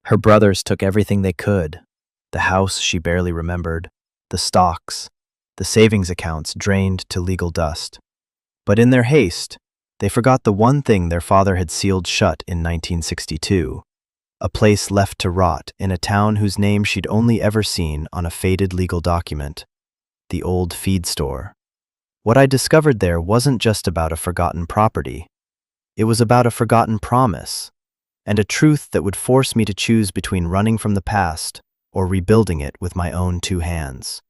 Her brothers took everything they could. The house she barely remembered, the stocks, the savings accounts drained to legal dust. But in their haste, they forgot the one thing their father had sealed shut in 1962, a place left to rot in a town whose name she'd only ever seen on a faded legal document, the old feed store. What I discovered there wasn't just about a forgotten property. It was about a forgotten promise, and a truth that would force me to choose between running from the past or rebuilding it with my own two hands.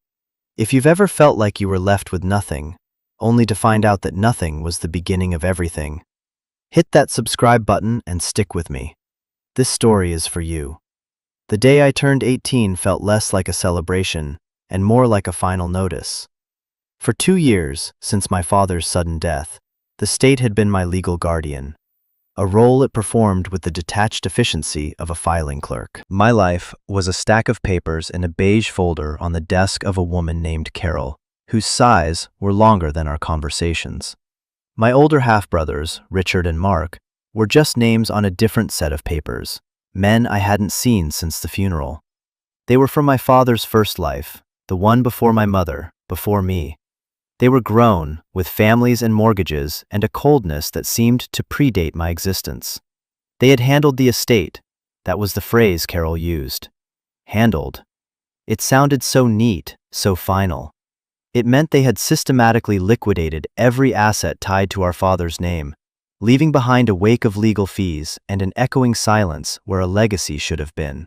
If you've ever felt like you were left with nothing, only to find out that nothing was the beginning of everything, hit that subscribe button and stick with me. This story is for you. The day I turned 18 felt less like a celebration and more like a final notice. For 2 years, since my father's sudden death, the state had been my legal guardian, a role it performed with the detached efficiency of a filing clerk. My life was a stack of papers in a beige folder on the desk of a woman named Carol, whose sighs were longer than our conversations. My older half-brothers, Richard and Mark, were just names on a different set of papers, men I hadn't seen since the funeral. They were from my father's first life, the one before my mother, before me. They were grown, with families and mortgages and a coldness that seemed to predate my existence. They had handled the estate. That was the phrase Carol used. Handled. It sounded so neat, so final. It meant they had systematically liquidated every asset tied to our father's name, leaving behind a wake of legal fees and an echoing silence where a legacy should have been.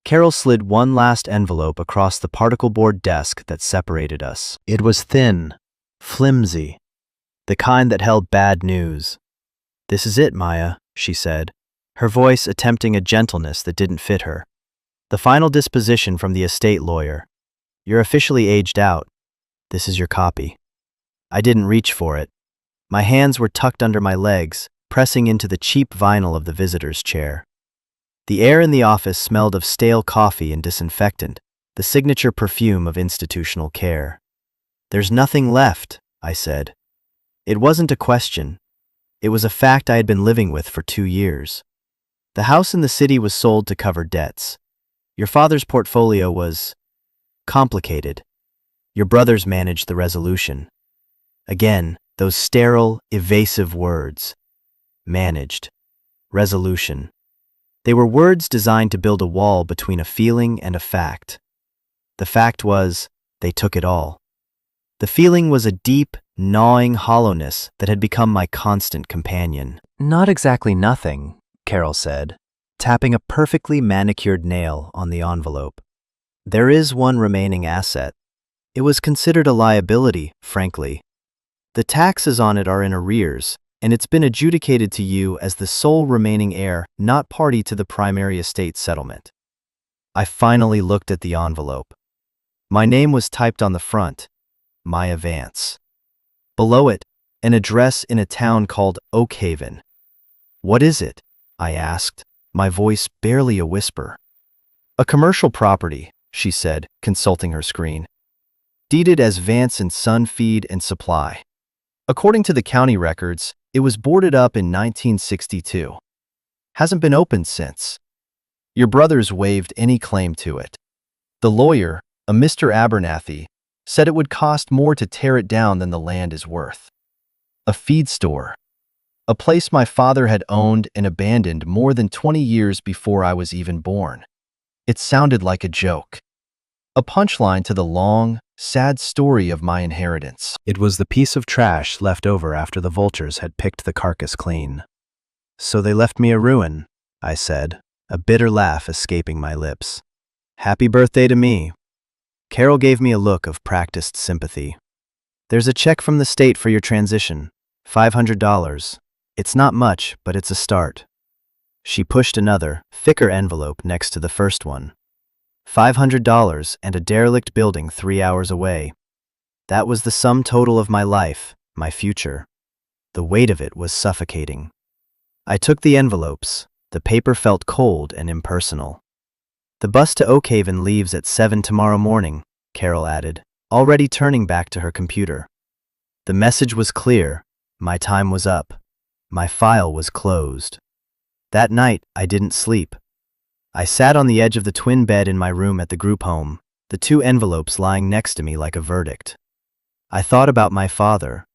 Carol slid one last envelope across the particle board desk that separated us. It was thin, flimsy, the kind that held bad news. "This is it, Maya," she said, her voice attempting a gentleness that didn't fit her. "The final disposition from the estate lawyer. You're officially aged out. This is your copy." I didn't reach for it. My hands were tucked under my legs, pressing into the cheap vinyl of the visitor's chair. The air in the office smelled of stale coffee and disinfectant, the signature perfume of institutional care. "There's nothing left," I said. It wasn't a question. It was a fact I had been living with for 2 years. The house in the city was sold to cover debts. Your father's portfolio was complicated. Your brothers managed the resolution. Again, those sterile, evasive words. Managed. Resolution. They were words designed to build a wall between a feeling and a fact. The fact was, they took it all. The feeling was a deep, gnawing hollowness that had become my constant companion. "Not exactly nothing," Carol said, tapping a perfectly manicured nail on the envelope. "There is one remaining asset. It was considered a liability, frankly. The taxes on it are in arrears, and it's been adjudicated to you as the sole remaining heir, not party to the primary estate settlement." I finally looked at the envelope. My name was typed on the front, Maya Vance. Below it, an address in a town called Oak Haven. "What is it?" I asked, my voice barely a whisper. "A commercial property," she said, consulting her screen. "Deeded as Vance and Son Feed and Supply. According to the county records, it was boarded up in 1962. Hasn't been opened since. Your brothers waived any claim to it. The lawyer, a Mr. Abernathy, said it would cost more to tear it down than the land is worth. A feed store. A place my father had owned and abandoned more than 20 years before I was even born. It sounded like a joke. A punchline to the long, sad story of my inheritance. It was the piece of trash left over after the vultures had picked the carcass clean. "So they left me a ruin," I said, a bitter laugh escaping my lips. "Happy birthday to me." Carol gave me a look of practiced sympathy. "There's a check from the state for your transition, $500. It's not much, but it's a start." She pushed another, thicker envelope next to the first one. $500 and a derelict building 3 hours away. That was the sum total of my life, my future. The weight of it was suffocating. I took the envelopes. The paper felt cold and impersonal. "The bus to Oak Haven leaves at 7 tomorrow morning," Carol added, already turning back to her computer. The message was clear. My time was up. My file was closed. That night, I didn't sleep. I sat on the edge of the twin bed in my room at the group home, the two envelopes lying next to me like a verdict. I thought about my father,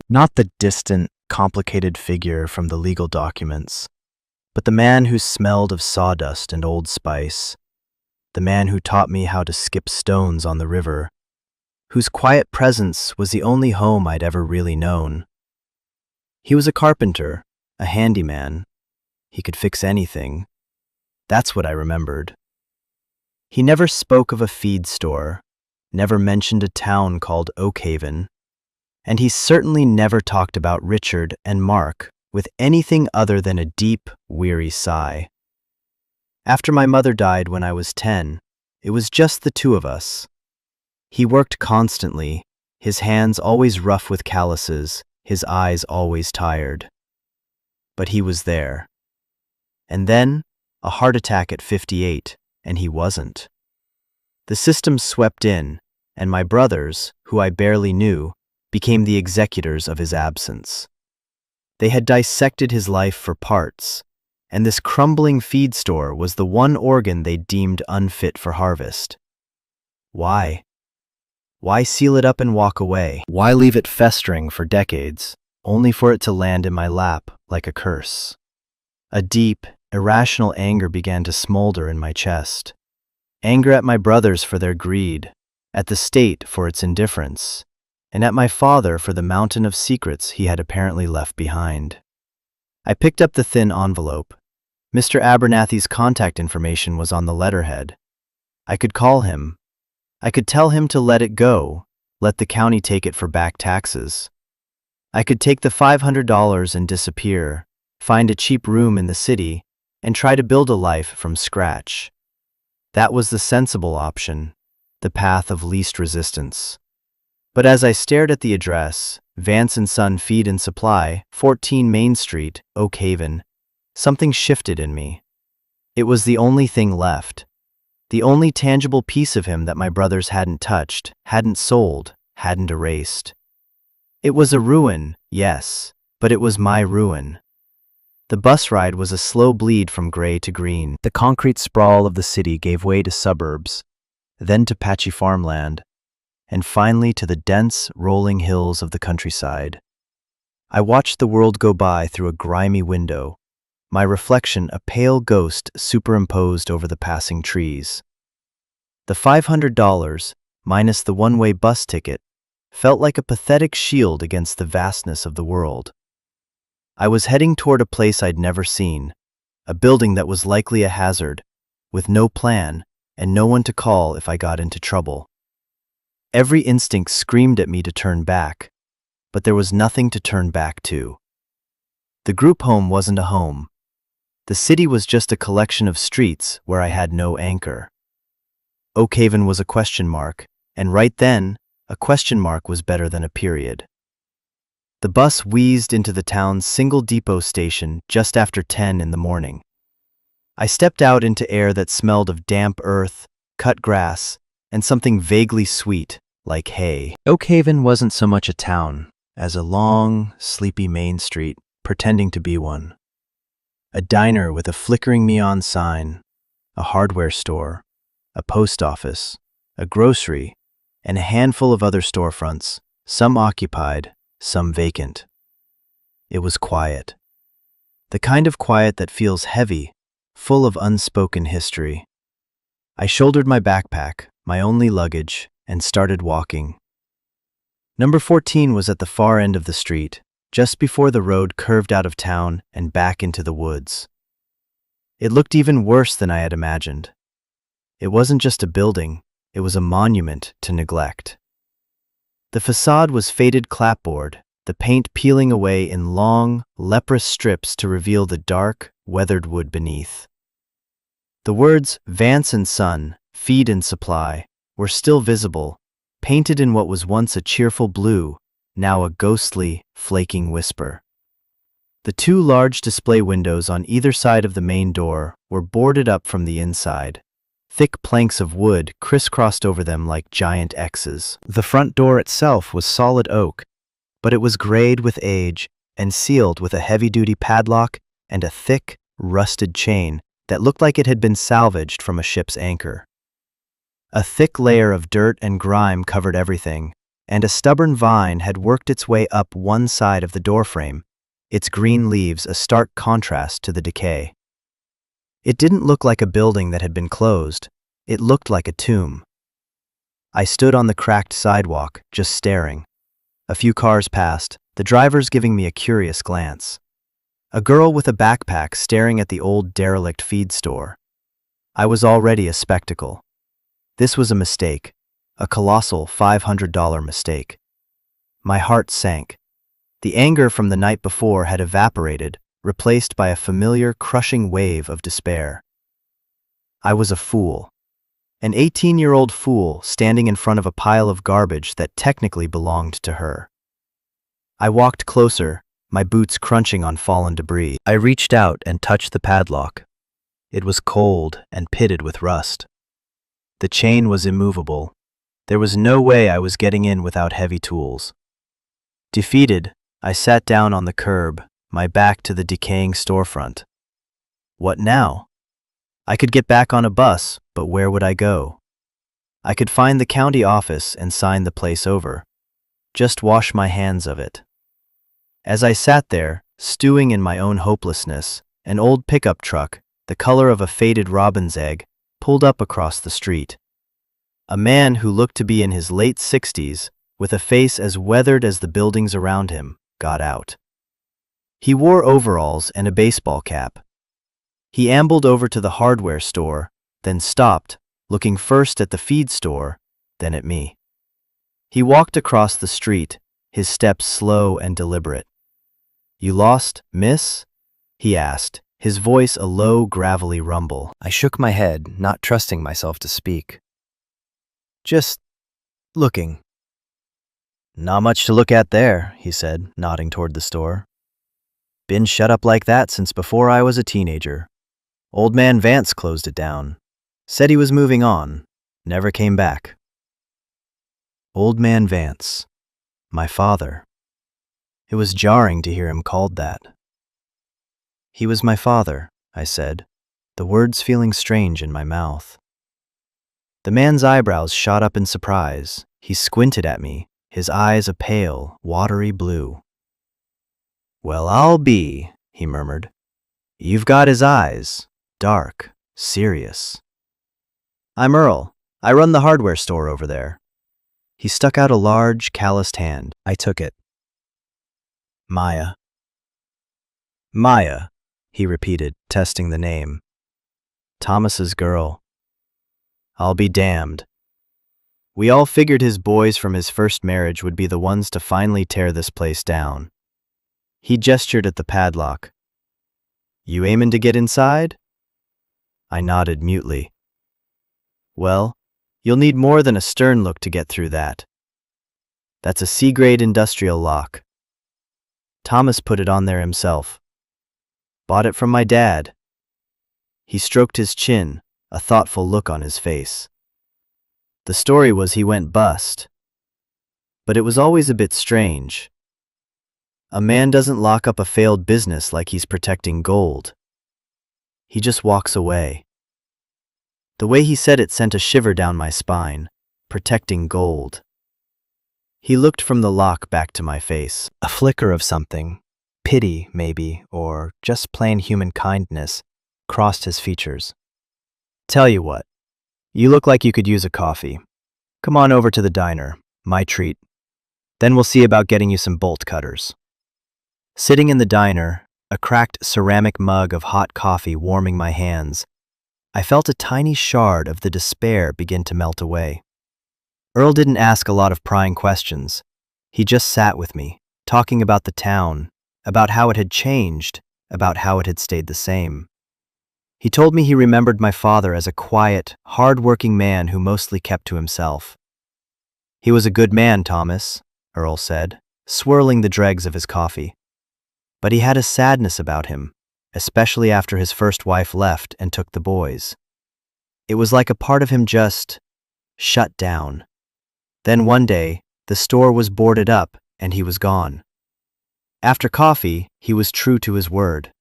not the distant, complicated figure from the legal documents, but the man who smelled of sawdust and Old Spice, the man who taught me how to skip stones on the river, whose quiet presence was the only home I'd ever really known. He was a carpenter, a handyman. He could fix anything. That's what I remembered. He never spoke of a feed store, never mentioned a town called Oakhaven, and he certainly never talked about Richard and Mark with anything other than a deep, weary sigh. After my mother died when I was 10, it was just the two of us. He worked constantly, his hands always rough with calluses, his eyes always tired. But he was there. And then, a heart attack at 58, and he wasn't. The system swept in, and my brothers, who I barely knew, became the executors of his absence. They had dissected his life for parts, and this crumbling feed store was the one organ they deemed unfit for harvest. Why? Why seal it up and walk away? Why leave it festering for decades, only for it to land in my lap like a curse? A deep, irrational anger began to smolder in my chest. Anger at my brothers for their greed, at the state for its indifference, and at my father for the mountain of secrets he had apparently left behind. I picked up the thin envelope. Mr. Abernathy's contact information was on the letterhead. I could call him. I could tell him to let it go, let the county take it for back taxes. I could take the $500 and disappear, find a cheap room in the city, and try to build a life from scratch. That was the sensible option, the path of least resistance. But as I stared at the address, Vance & Son Feed and Supply, 14 Main Street, Oakhaven, something shifted in me. It was the only thing left. The only tangible piece of him that my brothers hadn't touched, hadn't sold, hadn't erased. It was a ruin, yes, but it was my ruin. The bus ride was a slow bleed from gray to green. The concrete sprawl of the city gave way to suburbs, then to patchy farmland, and finally to the dense, rolling hills of the countryside. I watched the world go by through a grimy window, my reflection a pale ghost superimposed over the passing trees. The $500, minus the one-way bus ticket, felt like a pathetic shield against the vastness of the world. I was heading toward a place I'd never seen, a building that was likely a hazard, with no plan and no one to call if I got into trouble. Every instinct screamed at me to turn back, but there was nothing to turn back to. The group home wasn't a home. The city was just a collection of streets where I had no anchor. Oakhaven was a question mark, and right then, a question mark was better than a period. The bus wheezed into the town's single depot station just after 10 in the morning. I stepped out into air that smelled of damp earth, cut grass, and something vaguely sweet, like hay. Oakhaven wasn't so much a town as a long, sleepy main street pretending to be one. A diner with a flickering neon sign, a hardware store, a post office, a grocery, and a handful of other storefronts, some occupied, some vacant. It was quiet. The kind of quiet that feels heavy, full of unspoken history. I shouldered my backpack, my only luggage, and started walking. Number 14 was at the far end of the street, just before the road curved out of town and back into the woods. It looked even worse than I had imagined. It wasn't just a building, it was a monument to neglect. The facade was faded clapboard, the paint peeling away in long, leprous strips to reveal the dark, weathered wood beneath. The words Vance & Son, Feed and Supply were still visible, painted in what was once a cheerful blue, now a ghostly, flaking whisper. The two large display windows on either side of the main door were boarded up from the inside. Thick planks of wood crisscrossed over them like giant X's. The front door itself was solid oak, but it was grayed with age and sealed with a heavy-duty padlock and a thick, rusted chain that looked like it had been salvaged from a ship's anchor. A thick layer of dirt and grime covered everything, and a stubborn vine had worked its way up one side of the doorframe, its green leaves a stark contrast to the decay. It didn't look like a building that had been closed, it looked like a tomb. I stood on the cracked sidewalk, just staring. A few cars passed, the drivers giving me a curious glance. A girl with a backpack staring at the old derelict feed store. I was already a spectacle. This was a mistake, a colossal $500 mistake. My heart sank. The anger from the night before had evaporated, replaced by a familiar, crushing wave of despair. I was a fool. An 18-year-old fool standing in front of a pile of garbage that technically belonged to her. I walked closer, my boots crunching on fallen debris. I reached out and touched the padlock. It was cold and pitted with rust. The chain was immovable. There was no way I was getting in without heavy tools. Defeated, I sat down on the curb, my back to the decaying storefront. What now? I could get back on a bus, but where would I go? I could find the county office and sign the place over. Just wash my hands of it. As I sat there, stewing in my own hopelessness, an old pickup truck, the color of a faded robin's egg, pulled up across the street. A man who looked to be in his late 60s, with a face as weathered as the buildings around him, got out. He wore overalls and a baseball cap. He ambled over to the hardware store, then stopped, looking first at the feed store, then at me. He walked across the street, his steps slow and deliberate. "You lost, miss?" he asked, his voice a low, gravelly rumble. I shook my head, not trusting myself to speak. "Just looking." "Not much to look at there," he said, nodding toward the store. "Been shut up like that since before I was a teenager. Old man Vance closed it down. Said he was moving on. Never came back." Old man Vance. My father. It was jarring to hear him called that. "He was my father," I said, the words feeling strange in my mouth. The man's eyebrows shot up in surprise. He squinted at me, his eyes a pale, watery blue. "Well, I'll be," he murmured. "You've got his eyes. Dark, serious." "I'm Earl. I run the hardware store over there." He stuck out a large, calloused hand. I took it. "Maya." "Maya," he repeated, testing the name. "Thomas's girl." I'll be damned. We all figured his boys from his first marriage would be the ones to finally tear this place down. He gestured at the padlock. "You aimin' to get inside?" I nodded mutely. "Well, you'll need more than a stern look to get through that. That's a C-grade industrial lock. Thomas put it on there himself. Bought it from my dad." He stroked his chin, a thoughtful look on his face. "The story was he went bust. But it was always a bit strange. A man doesn't lock up a failed business like he's protecting gold. He just walks away." The way he said it sent a shiver down my spine. Protecting gold. He looked from the lock back to my face. A flicker of something, pity maybe, or just plain human kindness, crossed his features. "Tell you what, you look like you could use a coffee. Come on over to the diner, my treat. Then we'll see about getting you some bolt cutters." Sitting in the diner, a cracked ceramic mug of hot coffee warming my hands, I felt a tiny shard of the despair begin to melt away. Earl didn't ask a lot of prying questions. He just sat with me, talking about the town, about how it had changed, about how it had stayed the same. He told me he remembered my father as a quiet, hard-working man who mostly kept to himself. "He was a good man, Thomas," Earl said, swirling the dregs of his coffee. "But he had a sadness about him, especially after his first wife left and took the boys. It was like a part of him just shut down. Then one day, the store was boarded up and he was gone. After coffee, he was true to his word.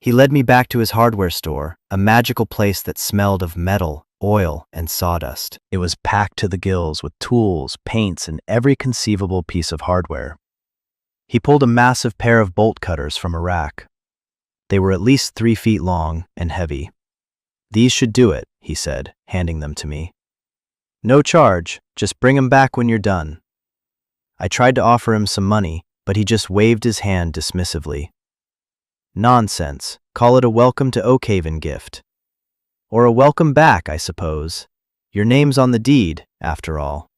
He led me back to his hardware store, a magical place that smelled of metal, oil, and sawdust. It was packed to the gills with tools, paints, and every conceivable piece of hardware. He pulled a massive pair of bolt cutters from a rack. They were at least 3 feet long and heavy. "These should do it," he said, handing them to me. "No charge, just bring 'em back when you're done." I tried to offer him some money, but he just waved his hand dismissively. "Nonsense. Call it a welcome to Oakhaven gift. Or a welcome back, I suppose. Your name's on the deed, after all."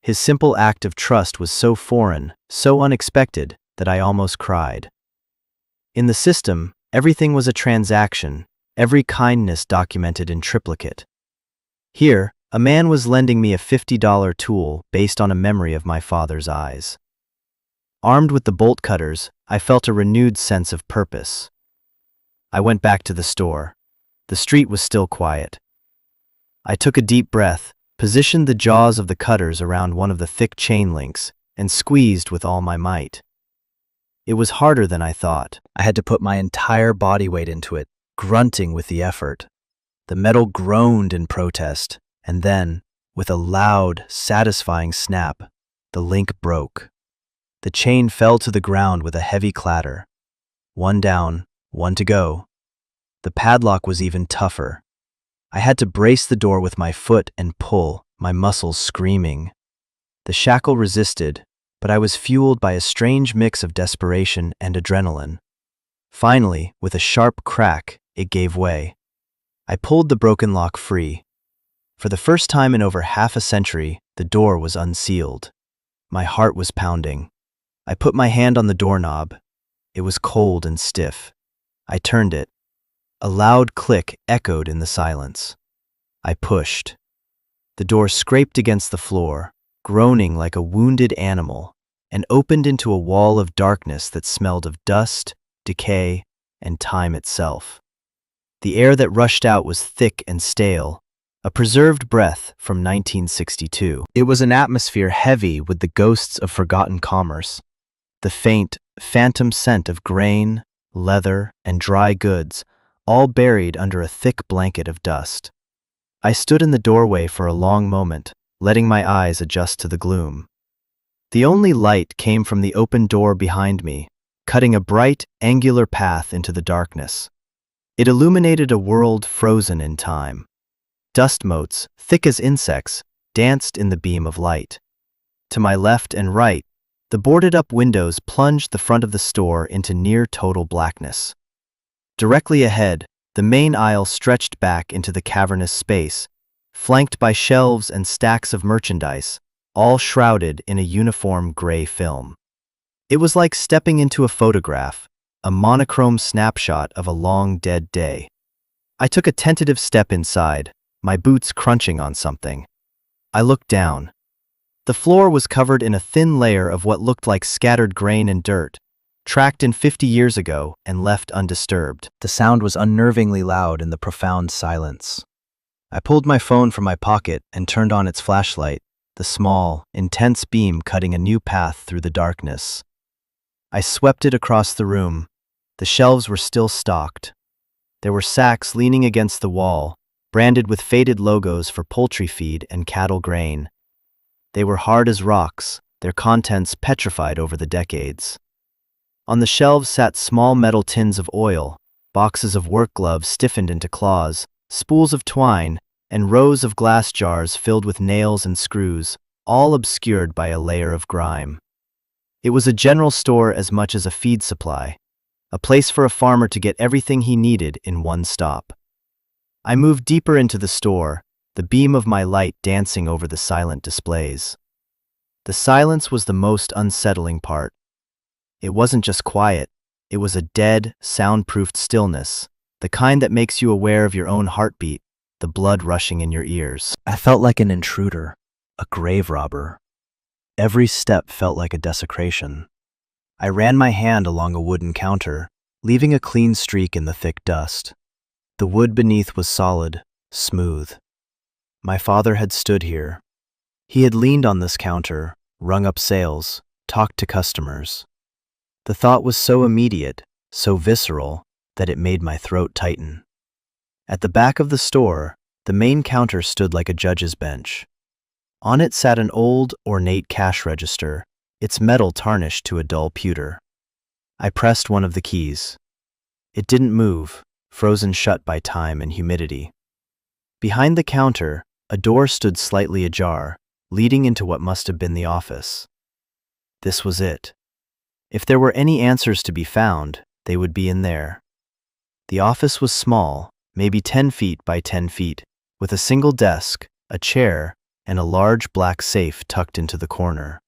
His simple act of trust was so foreign, so unexpected, that I almost cried. In the system, everything was a transaction, every kindness documented in triplicate. Here, a man was lending me a $50 tool based on a memory of my father's eyes. Armed with the bolt cutters, I felt a renewed sense of purpose. I went back to the store. The street was still quiet. I took a deep breath, positioned the jaws of the cutters around one of the thick chain links, and squeezed with all my might. It was harder than I thought. I had to put my entire body weight into it, grunting with the effort. The metal groaned in protest, and then, with a loud, satisfying snap, the link broke. The chain fell to the ground with a heavy clatter. One down, one to go. The padlock was even tougher. I had to brace the door with my foot and pull, my muscles screaming. The shackle resisted, but I was fueled by a strange mix of desperation and adrenaline. Finally, with a sharp crack, it gave way. I pulled the broken lock free. For the first time in over half a century, the door was unsealed. My heart was pounding. I put my hand on the doorknob. It was cold and stiff. I turned it. A loud click echoed in the silence. I pushed. The door scraped against the floor, groaning like a wounded animal, and opened into a wall of darkness that smelled of dust, decay, and time itself. The air that rushed out was thick and stale, a preserved breath from 1962. It was an atmosphere heavy with the ghosts of forgotten commerce. The faint, phantom scent of grain, leather, and dry goods, all buried under a thick blanket of dust. I stood in the doorway for a long moment, letting my eyes adjust to the gloom. The only light came from the open door behind me, cutting a bright, angular path into the darkness. It illuminated a world frozen in time. Dust motes, thick as insects, danced in the beam of light. To my left and right, the boarded-up windows plunged the front of the store into near-total blackness. Directly ahead, the main aisle stretched back into the cavernous space, flanked by shelves and stacks of merchandise, all shrouded in a uniform gray film. It was like stepping into a photograph, a monochrome snapshot of a long-dead day. I took a tentative step inside, my boots crunching on something. I looked down. The floor was covered in a thin layer of what looked like scattered grain and dirt, tracked in 50 years ago and left undisturbed. The sound was unnervingly loud in the profound silence. I pulled my phone from my pocket and turned on its flashlight, the small, intense beam cutting a new path through the darkness. I swept it across the room. The shelves were still stocked. There were sacks leaning against the wall, branded with faded logos for poultry feed and cattle grain. They were hard as rocks, their contents petrified over the decades. On the shelves sat small metal tins of oil, boxes of work gloves stiffened into claws, spools of twine, and rows of glass jars filled with nails and screws, all obscured by a layer of grime. It was a general store as much as a feed supply, a place for a farmer to get everything he needed in one stop. I moved deeper into the store, the beam of my light dancing over the silent displays. The silence was the most unsettling part. It wasn't just quiet, it was a dead, soundproofed stillness, the kind that makes you aware of your own heartbeat, the blood rushing in your ears. I felt like an intruder, a grave robber. Every step felt like a desecration. I ran my hand along a wooden counter, leaving a clean streak in the thick dust. The wood beneath was solid, smooth. My father had stood here. He had leaned on this counter, rung up sales, talked to customers. The thought was so immediate, so visceral, that it made my throat tighten. At the back of the store, the main counter stood like a judge's bench. On it sat an old, ornate cash register, its metal tarnished to a dull pewter. I pressed one of the keys. It didn't move, frozen shut by time and humidity. Behind the counter, a door stood slightly ajar, leading into what must have been the office. This was it. If there were any answers to be found, they would be in there. The office was small, maybe 10 feet by 10 feet, with a single desk, a chair, and a large black safe tucked into the corner.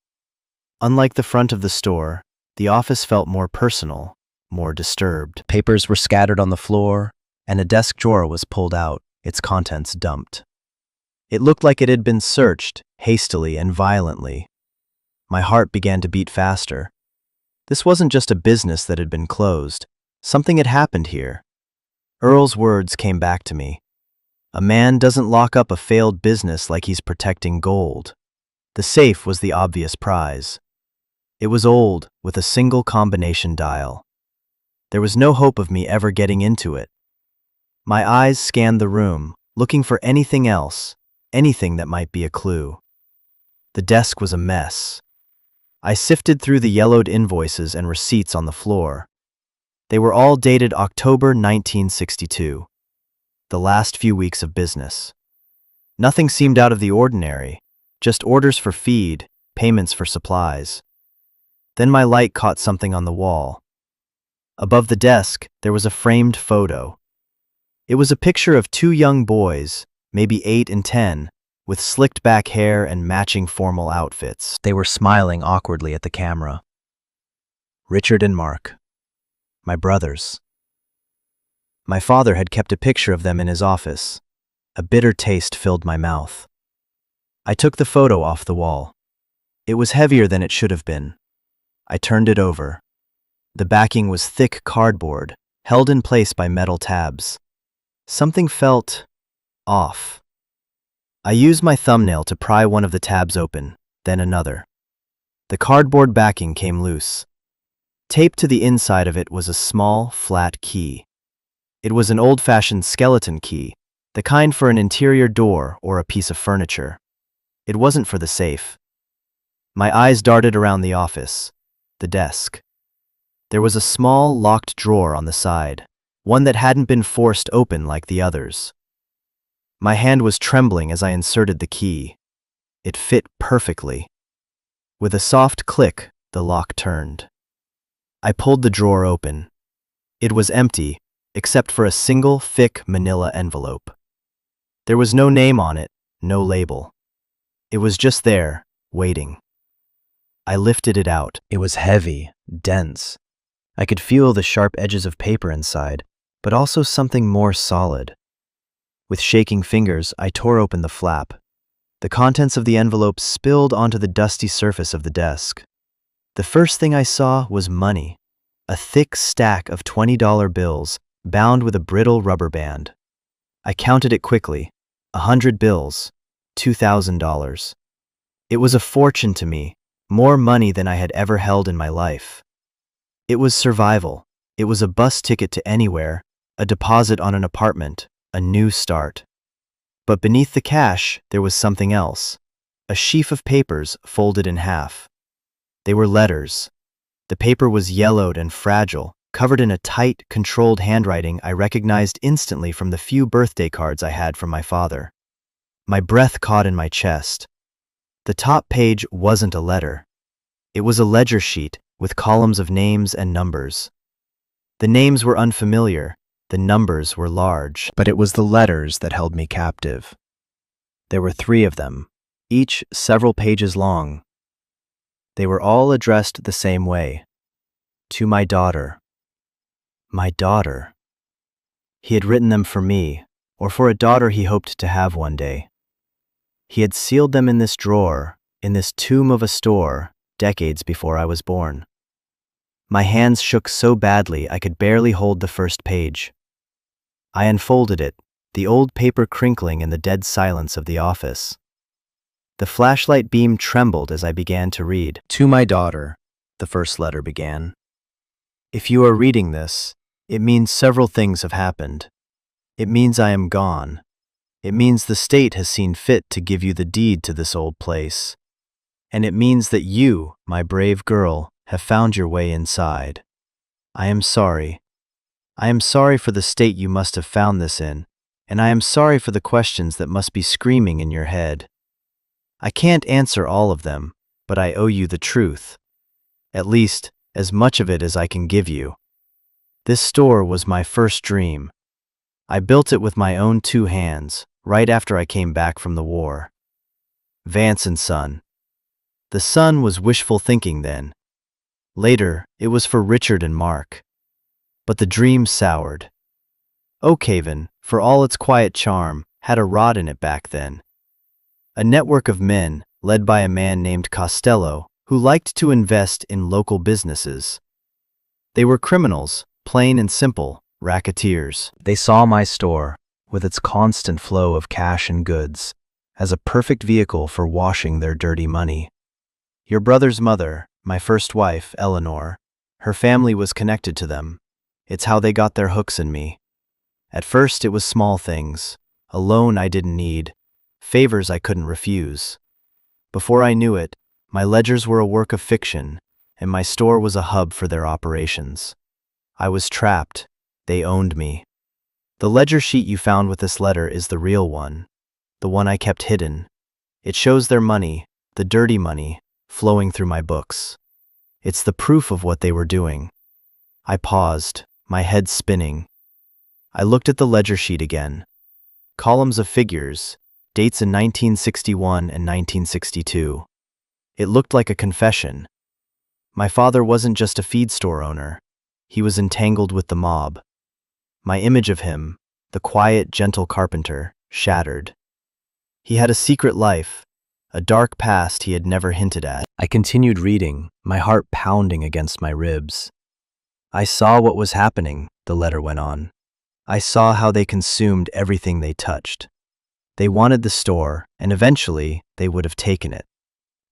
Unlike the front of the store, the office felt more personal, more disturbed. Papers were scattered on the floor, and a desk drawer was pulled out, its contents dumped. It looked like it had been searched, hastily and violently. My heart began to beat faster. This wasn't just a business that had been closed. Something had happened here. Earl's words came back to me. A man doesn't lock up a failed business like he's protecting gold. The safe was the obvious prize. It was old, with a single combination dial. There was no hope of me ever getting into it. My eyes scanned the room, looking for anything else, anything that might be a clue. The desk was a mess. I sifted through the yellowed invoices and receipts on the floor. They were all dated October 1962, the last few weeks of business. Nothing seemed out of the ordinary, just orders for feed, payments for supplies. Then my light caught something on the wall. Above the desk, there was a framed photo. It was a picture of two young boys, maybe 8 and 10, with slicked back hair and matching formal outfits. They were smiling awkwardly at the camera. Richard and Mark, my brothers. My father had kept a picture of them in his office. A bitter taste filled my mouth. I took the photo off the wall. It was heavier than it should have been. I turned it over. The backing was thick cardboard, held in place by metal tabs. Something felt off. I used my thumbnail to pry one of the tabs open, then another. The cardboard backing came loose. Taped to the inside of it was a small, flat key. It was an old-fashioned skeleton key, the kind for an interior door or a piece of furniture. It wasn't for the safe. My eyes darted around the office, the desk. There was a small, locked drawer on the side, one that hadn't been forced open like the others. My hand was trembling as I inserted the key. It fit perfectly. With a soft click, the lock turned. I pulled the drawer open. It was empty, except for a single, thick manila envelope. There was no name on it, no label. It was just there, waiting. I lifted it out. It was heavy, dense. I could feel the sharp edges of paper inside, but also something more solid. With shaking fingers, I tore open the flap. The contents of the envelope spilled onto the dusty surface of the desk. The first thing I saw was money, a thick stack of $20 bills bound with a brittle rubber band. I counted it quickly, 100 bills, $2,000. It was a fortune to me, more money than I had ever held in my life. It was survival. It was a bus ticket to anywhere, a deposit on an apartment, a new start. But beneath the cash, there was something else, a sheaf of papers folded in half. They were letters. The paper was yellowed and fragile, covered in a tight, controlled handwriting I recognized instantly from the few birthday cards I had from my father. My breath caught in my chest. The top page wasn't a letter. It was a ledger sheet with columns of names and numbers. The names were unfamiliar. The numbers were large, but it was the letters that held me captive. There were 3 of them, each several pages long. They were all addressed the same way. To my daughter. My daughter. He had written them for me, or for a daughter he hoped to have one day. He had sealed them in this drawer, in this tomb of a store, decades before I was born. My hands shook so badly I could barely hold the first page. I unfolded it, the old paper crinkling in the dead silence of the office. The flashlight beam trembled as I began to read. To my daughter, the first letter began. If you are reading this, It means several things have happened. It means I am gone. It means the state has seen fit to give you the deed to this old place. And it means that you, my brave girl, have found your way inside. I am sorry. I am sorry for the state you must have found this in, and I am sorry for the questions that must be screaming in your head. I can't answer all of them, but I owe you the truth. At least, as much of it as I can give you. This store was my first dream. I built it with my own 2 hands, right after I came back from the war. Vance and Son. The son was wishful thinking then. Later, it was for Richard and Mark. But the dream soured. Oakhaven, for all its quiet charm, had a rot in it back then. A network of men, led by a man named Costello, who liked to invest in local businesses. They were criminals, plain and simple, racketeers. They saw my store, with its constant flow of cash and goods, as a perfect vehicle for washing their dirty money. Your brother's mother, my first wife, Eleanor, her family was connected to them. It's how they got their hooks in me. At first it was small things, a loan I didn't need, favors I couldn't refuse. Before I knew it, my ledgers were a work of fiction, and my store was a hub for their operations. I was trapped. They owned me. The ledger sheet you found with this letter is the real one, the one I kept hidden. It shows their money, the dirty money, flowing through my books. It's the proof of what they were doing. I paused, my head spinning. I looked at the ledger sheet again. Columns of figures, dates in 1961 and 1962. It looked like a confession. My father wasn't just a feed store owner. He was entangled with the mob. My image of him, the quiet, gentle carpenter, shattered. He had a secret life, a dark past he had never hinted at. I continued reading, my heart pounding against my ribs. I saw what was happening, the letter went on. I saw how they consumed everything they touched. They wanted the store, and eventually they would have taken it.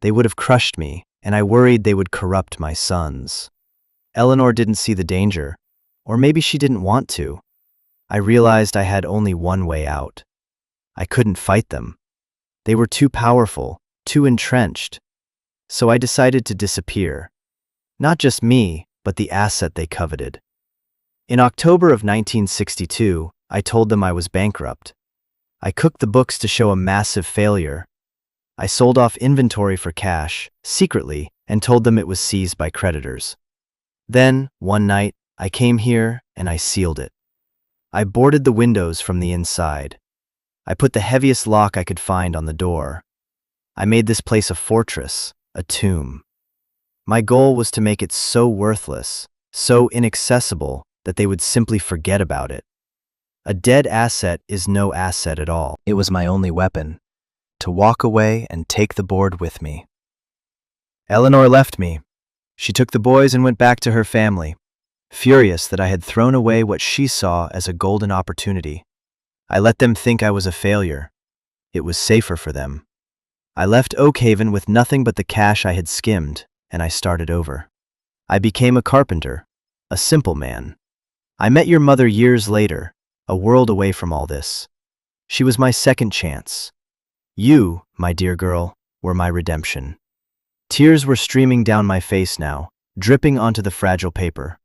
They would have crushed me, and I worried they would corrupt my sons. Eleanor didn't see the danger, or maybe she didn't want to. I realized I had only one way out. I couldn't fight them. They were too powerful, too entrenched. So I decided to disappear. Not just me, but the asset they coveted. In October of 1962, I told them I was bankrupt. I cooked the books to show a massive failure. I sold off inventory for cash, secretly, and told them it was seized by creditors. Then, one night, I came here and I sealed it. I boarded the windows from the inside. I put the heaviest lock I could find on the door. I made this place a fortress, a tomb. My goal was to make it so worthless, so inaccessible, that they would simply forget about it. A dead asset is no asset at all. It was my only weapon, to walk away and take the board with me. Eleanor left me. She took the boys and went back to her family, furious that I had thrown away what she saw as a golden opportunity. I let them think I was a failure. It was safer for them. I left Oakhaven with nothing but the cash I had skimmed, and I started over. I became a carpenter, a simple man. I met your mother years later, a world away from all this. She was my second chance. You, my dear girl, were my redemption. Tears were streaming down my face now, dripping onto the fragile paper.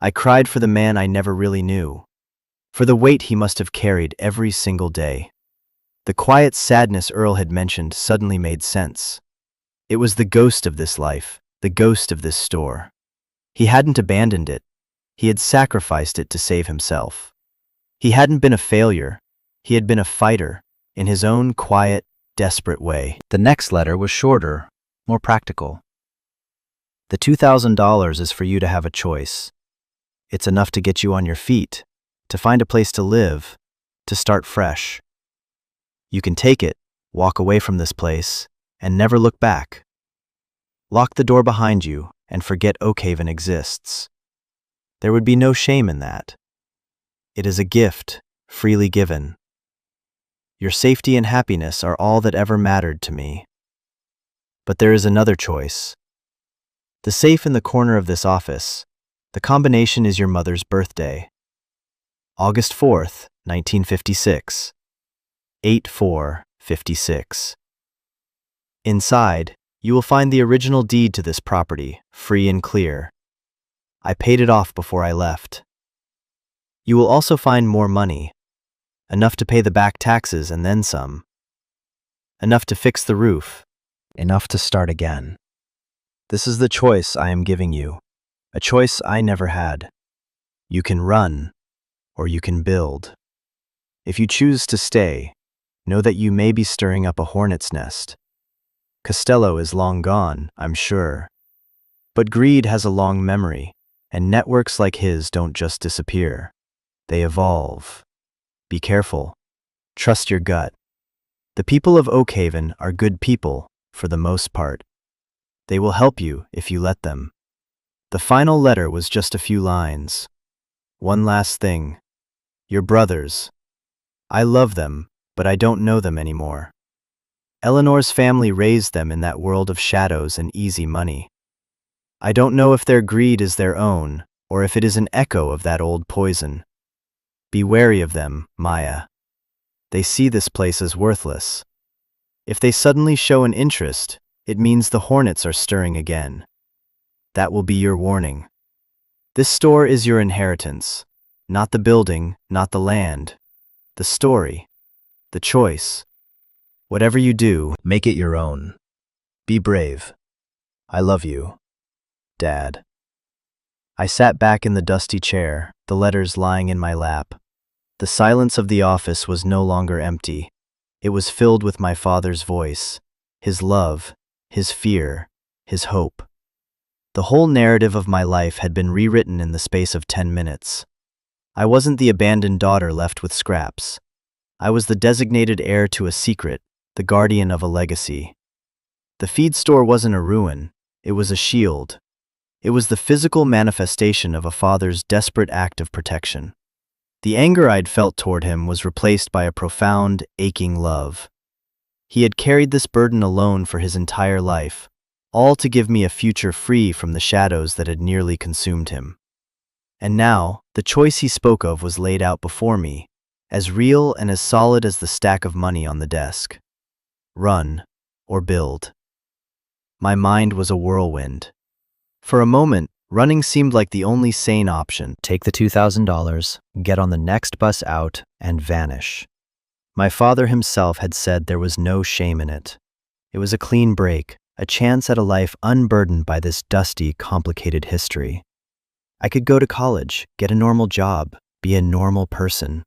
I cried for the man I never really knew, for the weight he must have carried every single day. The quiet sadness Earl had mentioned suddenly made sense. It was the ghost of this life, the ghost of this store. He hadn't abandoned it. He had sacrificed it to save himself. He hadn't been a failure. He had been a fighter, in his own quiet, desperate way. The next letter was shorter, more practical. The $2,000 is for you to have a choice. It's enough to get you on your feet, to find a place to live, to start fresh. You can take it, walk away from this place, and never look back. Lock the door behind you and forget Oakhaven exists. There would be no shame in that. It is a gift, freely given. Your safety and happiness are all that ever mattered to me. But there is another choice. The safe in the corner of this office, The combination is your mother's birthday. August 4th, 1956. 8/4/56. Inside, you will find the original deed to this property, free and clear. I paid it off before I left. You will also find more money, enough to pay the back taxes and then some. Enough to fix the roof, enough to start again. This is the choice I am giving you, a choice I never had. You can run, or you can build. If you choose to stay, know that you may be stirring up a hornet's nest. Costello is long gone, I'm sure. But greed has a long memory, and networks like his don't just disappear. They evolve. Be careful. Trust your gut. The people of Oakhaven are good people, for the most part. They will help you if you let them. The final letter was just a few lines. One last thing. Your brothers. I love them, but I don't know them anymore. Eleanor's family raised them in that world of shadows and easy money. I don't know if their greed is their own, or if it is an echo of that old poison. Be wary of them, Maya. They see this place as worthless. If they suddenly show an interest, it means the hornets are stirring again. That will be your warning. This store is your inheritance. Not the building, not the land. The story. The choice. Whatever you do, make it your own. Be brave. I love you, Dad. I sat back in the dusty chair, the letters lying in my lap. The silence of the office was no longer empty. It was filled with my father's voice, his love, his fear, his hope. The whole narrative of my life had been rewritten in the space of 10 minutes. I wasn't the abandoned daughter left with scraps. I was the designated heir to a secret, the guardian of a legacy. The feed store wasn't a ruin, it was a shield. It was the physical manifestation of a father's desperate act of protection. The anger I'd felt toward him was replaced by a profound, aching love. He had carried this burden alone for his entire life, all to give me a future free from the shadows that had nearly consumed him. And now, the choice he spoke of was laid out before me, as real and as solid as the stack of money on the desk. Run, or build. My mind was a whirlwind. For a moment, running seemed like the only sane option. Take the $2,000, get on the next bus out, and vanish. My father himself had said there was no shame in it. It was a clean break, a chance at a life unburdened by this dusty, complicated history. I could go to college, get a normal job, be a normal person.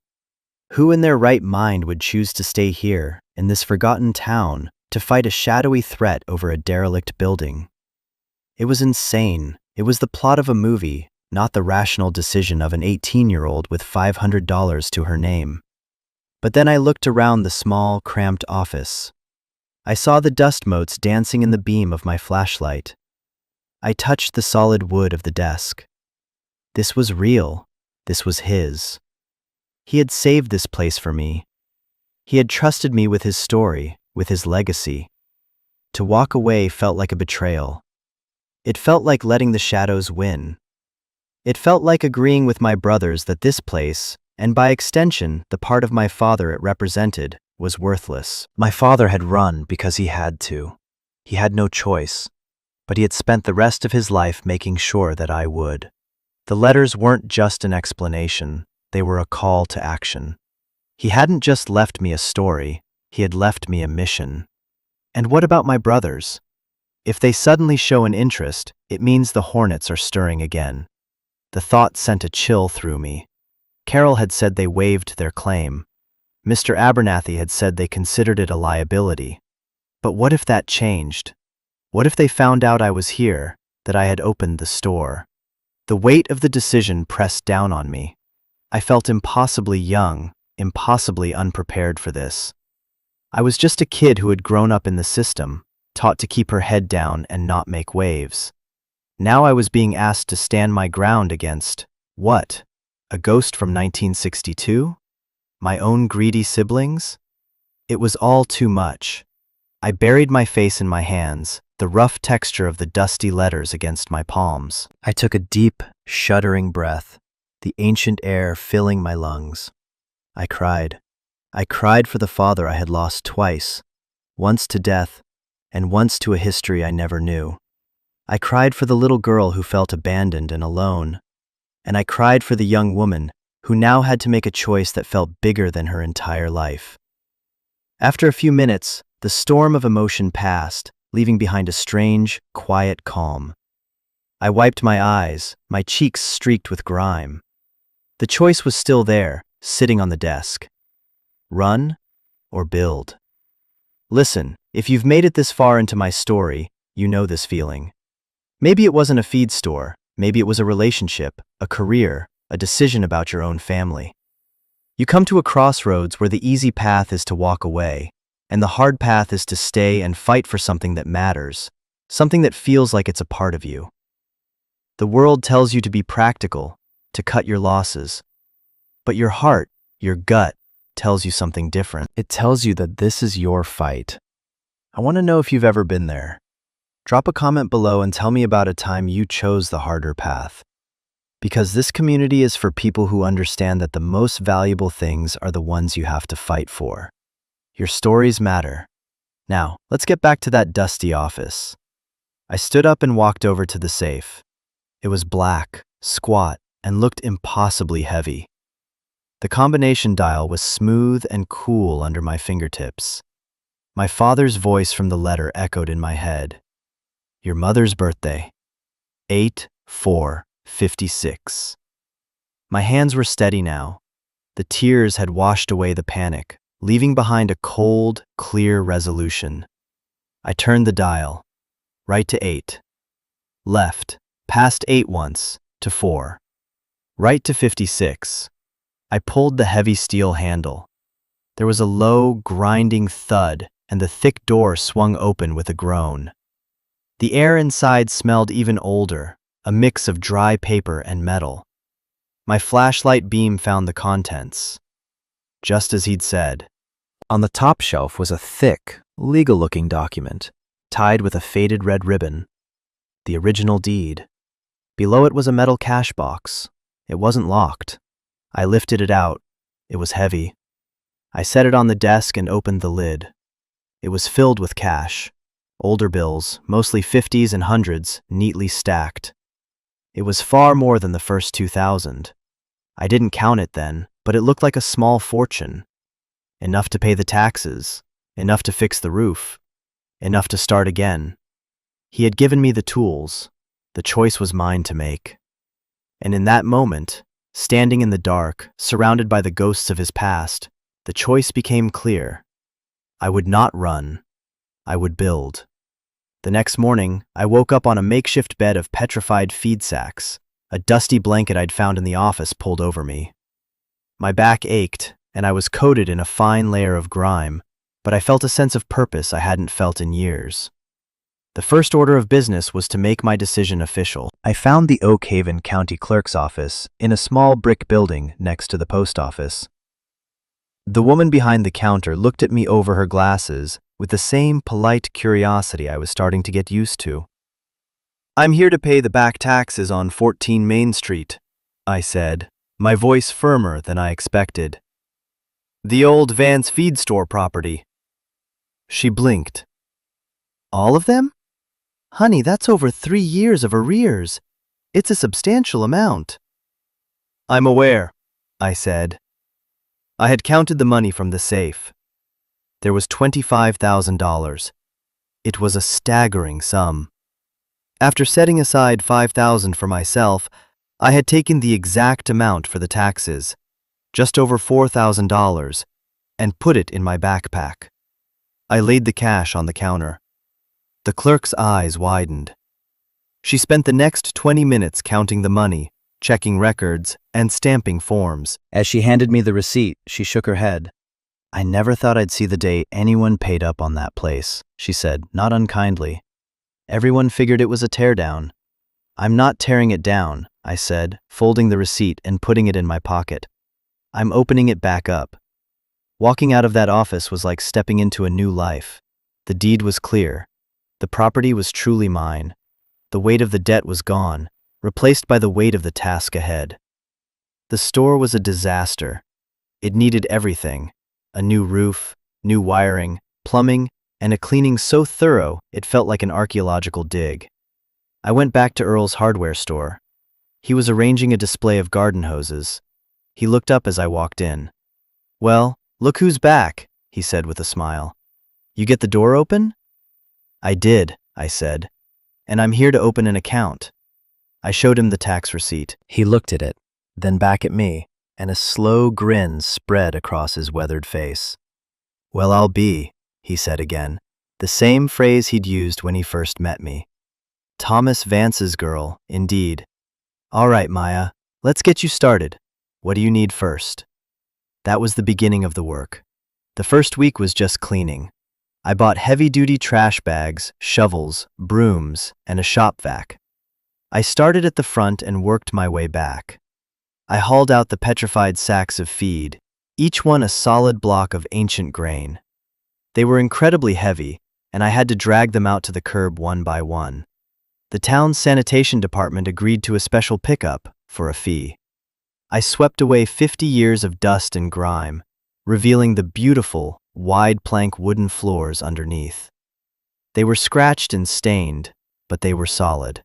Who in their right mind would choose to stay here, in this forgotten town, to fight a shadowy threat over a derelict building? It was insane. It was the plot of a movie, not the rational decision of an 18-year-old with $500 to her name. But then I looked around the small, cramped office. I saw the dust motes dancing in the beam of my flashlight. I touched the solid wood of the desk. This was real. This was his. He had saved this place for me. He had trusted me with his story, with his legacy. To walk away felt like a betrayal. It felt like letting the shadows win. It felt like agreeing with my brothers that this place, and by extension, the part of my father it represented, was worthless. My father had run because he had to. He had no choice, but he had spent the rest of his life making sure that I would. The letters weren't just an explanation, they were a call to action. He hadn't just left me a story, he had left me a mission. And what about my brothers? If they suddenly show an interest, it means the hornets are stirring again. The thought sent a chill through me. Carol had said they waived their claim. Mr. Abernathy had said they considered it a liability. But what if that changed? What if they found out I was here, that I had opened the store? The weight of the decision pressed down on me. I felt impossibly young, impossibly unprepared for this. I was just a kid who had grown up in the system, taught to keep her head down and not make waves. Now I was being asked to stand my ground against, what? A ghost from 1962? My own greedy siblings? It was all too much. I buried my face in my hands, the rough texture of the dusty letters against my palms. I took a deep, shuddering breath, the ancient air filling my lungs. I cried. I cried for the father I had lost twice, once to death, and once to a history I never knew. I cried for the little girl who felt abandoned and alone, and I cried for the young woman who now had to make a choice that felt bigger than her entire life. After a few minutes, the storm of emotion passed, leaving behind a strange, quiet calm. I wiped my eyes, my cheeks streaked with grime. The choice was still there, sitting on the desk. Run or build? Listen, if you've made it this far into my story, you know this feeling. Maybe it wasn't a feed store, maybe it was a relationship, a career, a decision about your own family. You come to a crossroads where the easy path is to walk away, and the hard path is to stay and fight for something that matters, something that feels like it's a part of you. The world tells you to be practical, to cut your losses. But your heart, your gut, tells you something different. It tells you that this is your fight. I want to know if you've ever been there. Drop a comment below and tell me about a time you chose the harder path. Because this community is for people who understand that the most valuable things are the ones you have to fight for. Your stories matter. Now, let's get back to that dusty office. I stood up and walked over to the safe. It was black, squat, and looked impossibly heavy. The combination dial was smooth and cool under my fingertips. My father's voice from the letter echoed in my head. Your mother's birthday. 8/4/56. My hands were steady now. The tears had washed away the panic, leaving behind a cold, clear resolution. I turned the dial. Right to 8. Left, past 8 once, to 4. Right to 56. I pulled the heavy steel handle. There was a low, grinding thud, and the thick door swung open with a groan. The air inside smelled even older, a mix of dry paper and metal. My flashlight beam found the contents. Just as he'd said. On the top shelf was a thick, legal-looking document, tied with a faded red ribbon. The original deed. Below it was a metal cash box. It wasn't locked. I lifted it out. It was heavy. I set it on the desk and opened the lid. It was filled with cash. Older bills, mostly 50s and 100s, neatly stacked. It was far more than the first 2,000. I didn't count it then, but it looked like a small fortune. Enough to pay the taxes, enough to fix the roof, enough to start again. He had given me the tools. The choice was mine to make. And in that moment, standing in the dark, surrounded by the ghosts of his past, the choice became clear. I would not run. I would build. The next morning, I woke up on a makeshift bed of petrified feed sacks, a dusty blanket I'd found in the office pulled over me. My back ached, and I was coated in a fine layer of grime, but I felt a sense of purpose I hadn't felt in years. The first order of business was to make my decision official. I found the Oak Haven County Clerk's office in a small brick building next to the post office. The woman behind the counter looked at me over her glasses with the same polite curiosity I was starting to get used to. I'm here to pay the back taxes on 14 Main Street, I said, my voice firmer than I expected. The old Vance feed store property. She blinked. All of them? Honey, that's over 3 years of arrears. It's a substantial amount. I'm aware, I said. I had counted the money from the safe. There was $25,000. It was a staggering sum. After setting aside $5,000 for myself, I had taken the exact amount for the taxes, just over $4,000, and put it in my backpack. I laid the cash on the counter. The clerk's eyes widened. She spent the next 20 minutes counting the money, checking records, and stamping forms. As she handed me the receipt, she shook her head. I never thought I'd see the day anyone paid up on that place, she said, not unkindly. Everyone figured it was a teardown. I'm not tearing it down, I said, folding the receipt and putting it in my pocket. I'm opening it back up. Walking out of that office was like stepping into a new life. The deed was clear. The property was truly mine. The weight of the debt was gone, replaced by the weight of the task ahead. The store was a disaster. It needed everything: a new roof, new wiring, plumbing, and a cleaning so thorough it felt like an archaeological dig. I went back to Earl's hardware store. He was arranging a display of garden hoses. He looked up as I walked in. "Well, look who's back," he said with a smile. "You get the door open?" "I did," I said, "and I'm here to open an account." I showed him the tax receipt. He looked at it, then back at me, and a slow grin spread across his weathered face. "Well, I'll be," he said again, the same phrase he'd used when he first met me. Thomas Vance's girl, indeed. "All right, Maya, let's get you started. What do you need first?" That was the beginning of the work. The first week was just cleaning. I bought heavy-duty trash bags, shovels, brooms, and a shop vac. I started at the front and worked my way back. I hauled out the petrified sacks of feed, each one a solid block of ancient grain. They were incredibly heavy, and I had to drag them out to the curb one by one. The town's sanitation department agreed to a special pickup for a fee. I swept away 50 years of dust and grime, revealing the beautiful, wide plank wooden floors underneath. They were scratched and stained, but they were solid.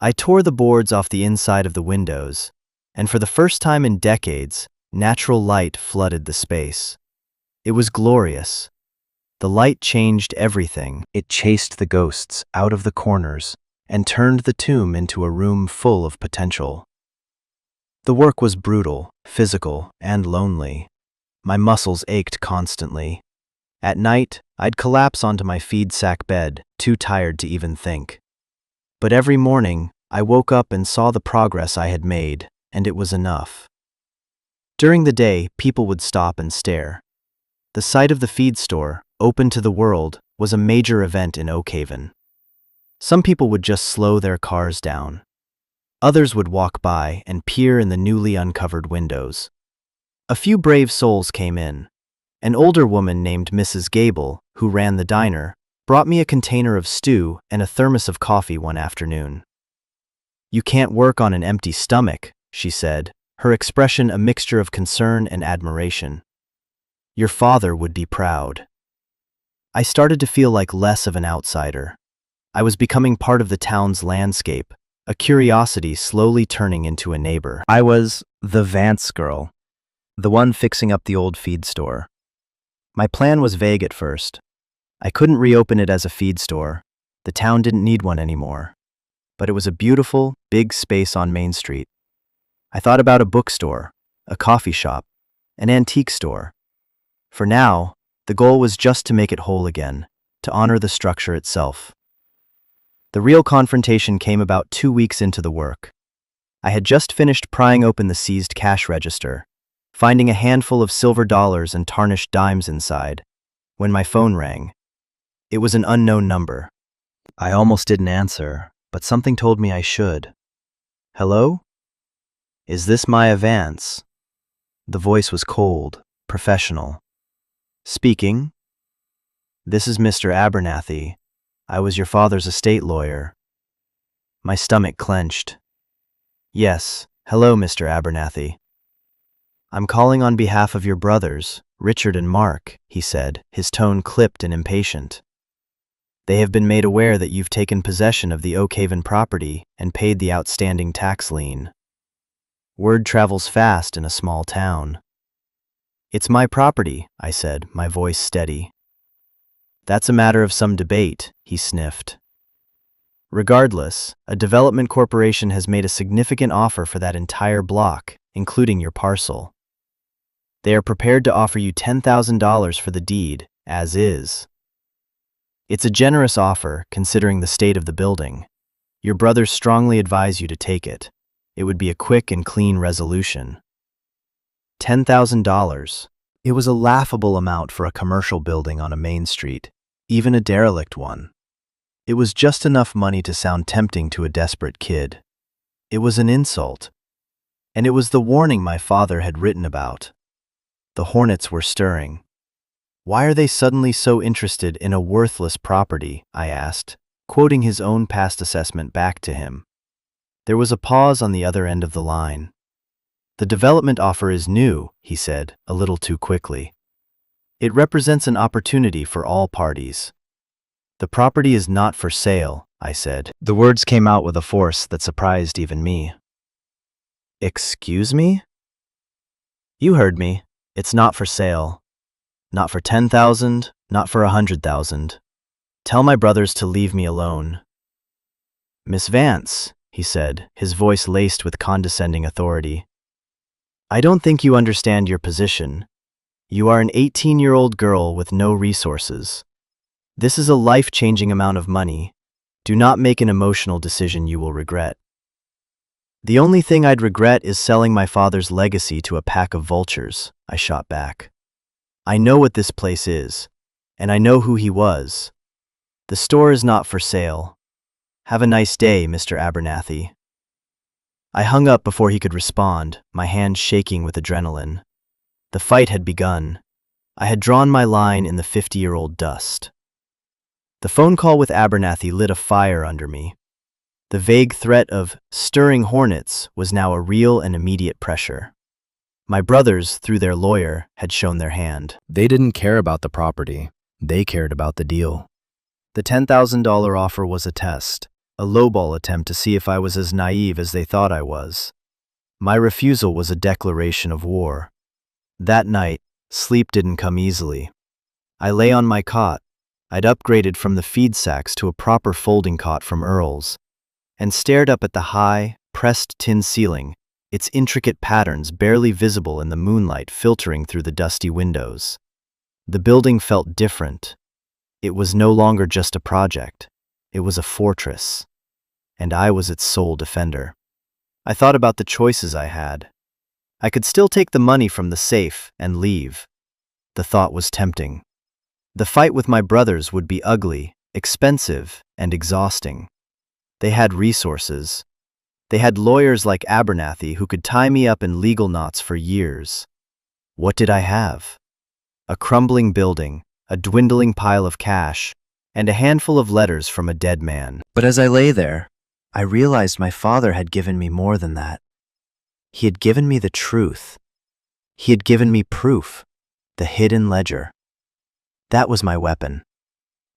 I tore the boards off the inside of the windows, and for the first time in decades, natural light flooded the space. It was glorious. The light changed everything. It chased the ghosts out of the corners and turned the tomb into a room full of potential. The work was brutal, physical, and lonely. My muscles ached constantly. At night, I'd collapse onto my feed sack bed, too tired to even think. But every morning, I woke up and saw the progress I had made, and it was enough. During the day, people would stop and stare. The sight of the feed store, open to the world, was a major event in Oakhaven. Some people would just slow their cars down. Others would walk by and peer in the newly uncovered windows. A few brave souls came in. An older woman named Mrs. Gable, who ran the diner, brought me a container of stew and a thermos of coffee one afternoon. "You can't work on an empty stomach," she said, her expression a mixture of concern and admiration. "Your father would be proud." I started to feel like less of an outsider. I was becoming part of the town's landscape, a curiosity slowly turning into a neighbor. I was the Vance girl, the one fixing up the old feed store. My plan was vague at first. I couldn't reopen it as a feed store. The town didn't need one anymore. But it was a beautiful, big space on Main Street. I thought about a bookstore, a coffee shop, an antique store. For now, the goal was just to make it whole again, to honor the structure itself. The real confrontation came about 2 weeks into the work. I had just finished prying open the seized cash register, finding a handful of silver dollars and tarnished dimes inside, when my phone rang. It was an unknown number. I almost didn't answer, but something told me I should. "Hello? Is this Maya Vance?" The voice was cold, professional. "Speaking. This is Mr. Abernathy. I was your father's estate lawyer." My stomach clenched. "Yes, hello, Mr. Abernathy. I'm calling on behalf of your brothers, Richard and Mark," he said, his tone clipped and impatient. "They have been made aware that you've taken possession of the Oakhaven property and paid the outstanding tax lien. Word travels fast in a small town." "It's my property," I said, my voice steady. "That's a matter of some debate," he sniffed. "Regardless, a development corporation has made a significant offer for that entire block, including your parcel. They are prepared to offer you $10,000 for the deed, as is. It's a generous offer, considering the state of the building. Your brothers strongly advise you to take it. It would be a quick and clean resolution." $10,000. It was a laughable amount for a commercial building on a main street, even a derelict one. It was just enough money to sound tempting to a desperate kid. It was an insult. And it was the warning my father had written about. The hornets were stirring. Why are they suddenly so interested in a worthless property? I asked, quoting his own past assessment back to him. There was a pause on the other end of the line. The development offer is new, he said, a little too quickly. It represents an opportunity for all parties. The property is not for sale, I said. The words came out with a force that surprised even me. Excuse me? You heard me. It's not for sale. Not for 10,000, not for 100,000. Tell my brothers to leave me alone. Miss Vance, he said, his voice laced with condescending authority. I don't think you understand your position. You are an 18-year-old girl with no resources. This is a life-changing amount of money. Do not make an emotional decision you will regret. The only thing I'd regret is selling my father's legacy to a pack of vultures, I shot back. I know what this place is, and I know who he was. The store is not for sale. Have a nice day, Mr. Abernathy. I hung up before he could respond, my hands shaking with adrenaline. The fight had begun. I had drawn my line in the 50-year-old dust. The phone call with Abernathy lit a fire under me. The vague threat of stirring hornets was now a real and immediate pressure. My brothers, through their lawyer, had shown their hand. They didn't care about the property. They cared about the deal. The $10,000 offer was a test, a lowball attempt to see if I was as naive as they thought I was. My refusal was a declaration of war. That night, sleep didn't come easily. I lay on my cot. I'd upgraded from the feed sacks to a proper folding cot from Earl's, and stared up at the high, pressed tin ceiling, its intricate patterns barely visible in the moonlight filtering through the dusty windows. The building felt different. It was no longer just a project. It was a fortress, and I was its sole defender. I thought about the choices I had. I could still take the money from the safe and leave. The thought was tempting. The fight with my brothers would be ugly, expensive, and exhausting. They had resources. They had lawyers like Abernathy who could tie me up in legal knots for years. What did I have? A crumbling building, a dwindling pile of cash, and a handful of letters from a dead man. But as I lay there, I realized my father had given me more than that. He had given me the truth. He had given me proof, the hidden ledger. That was my weapon.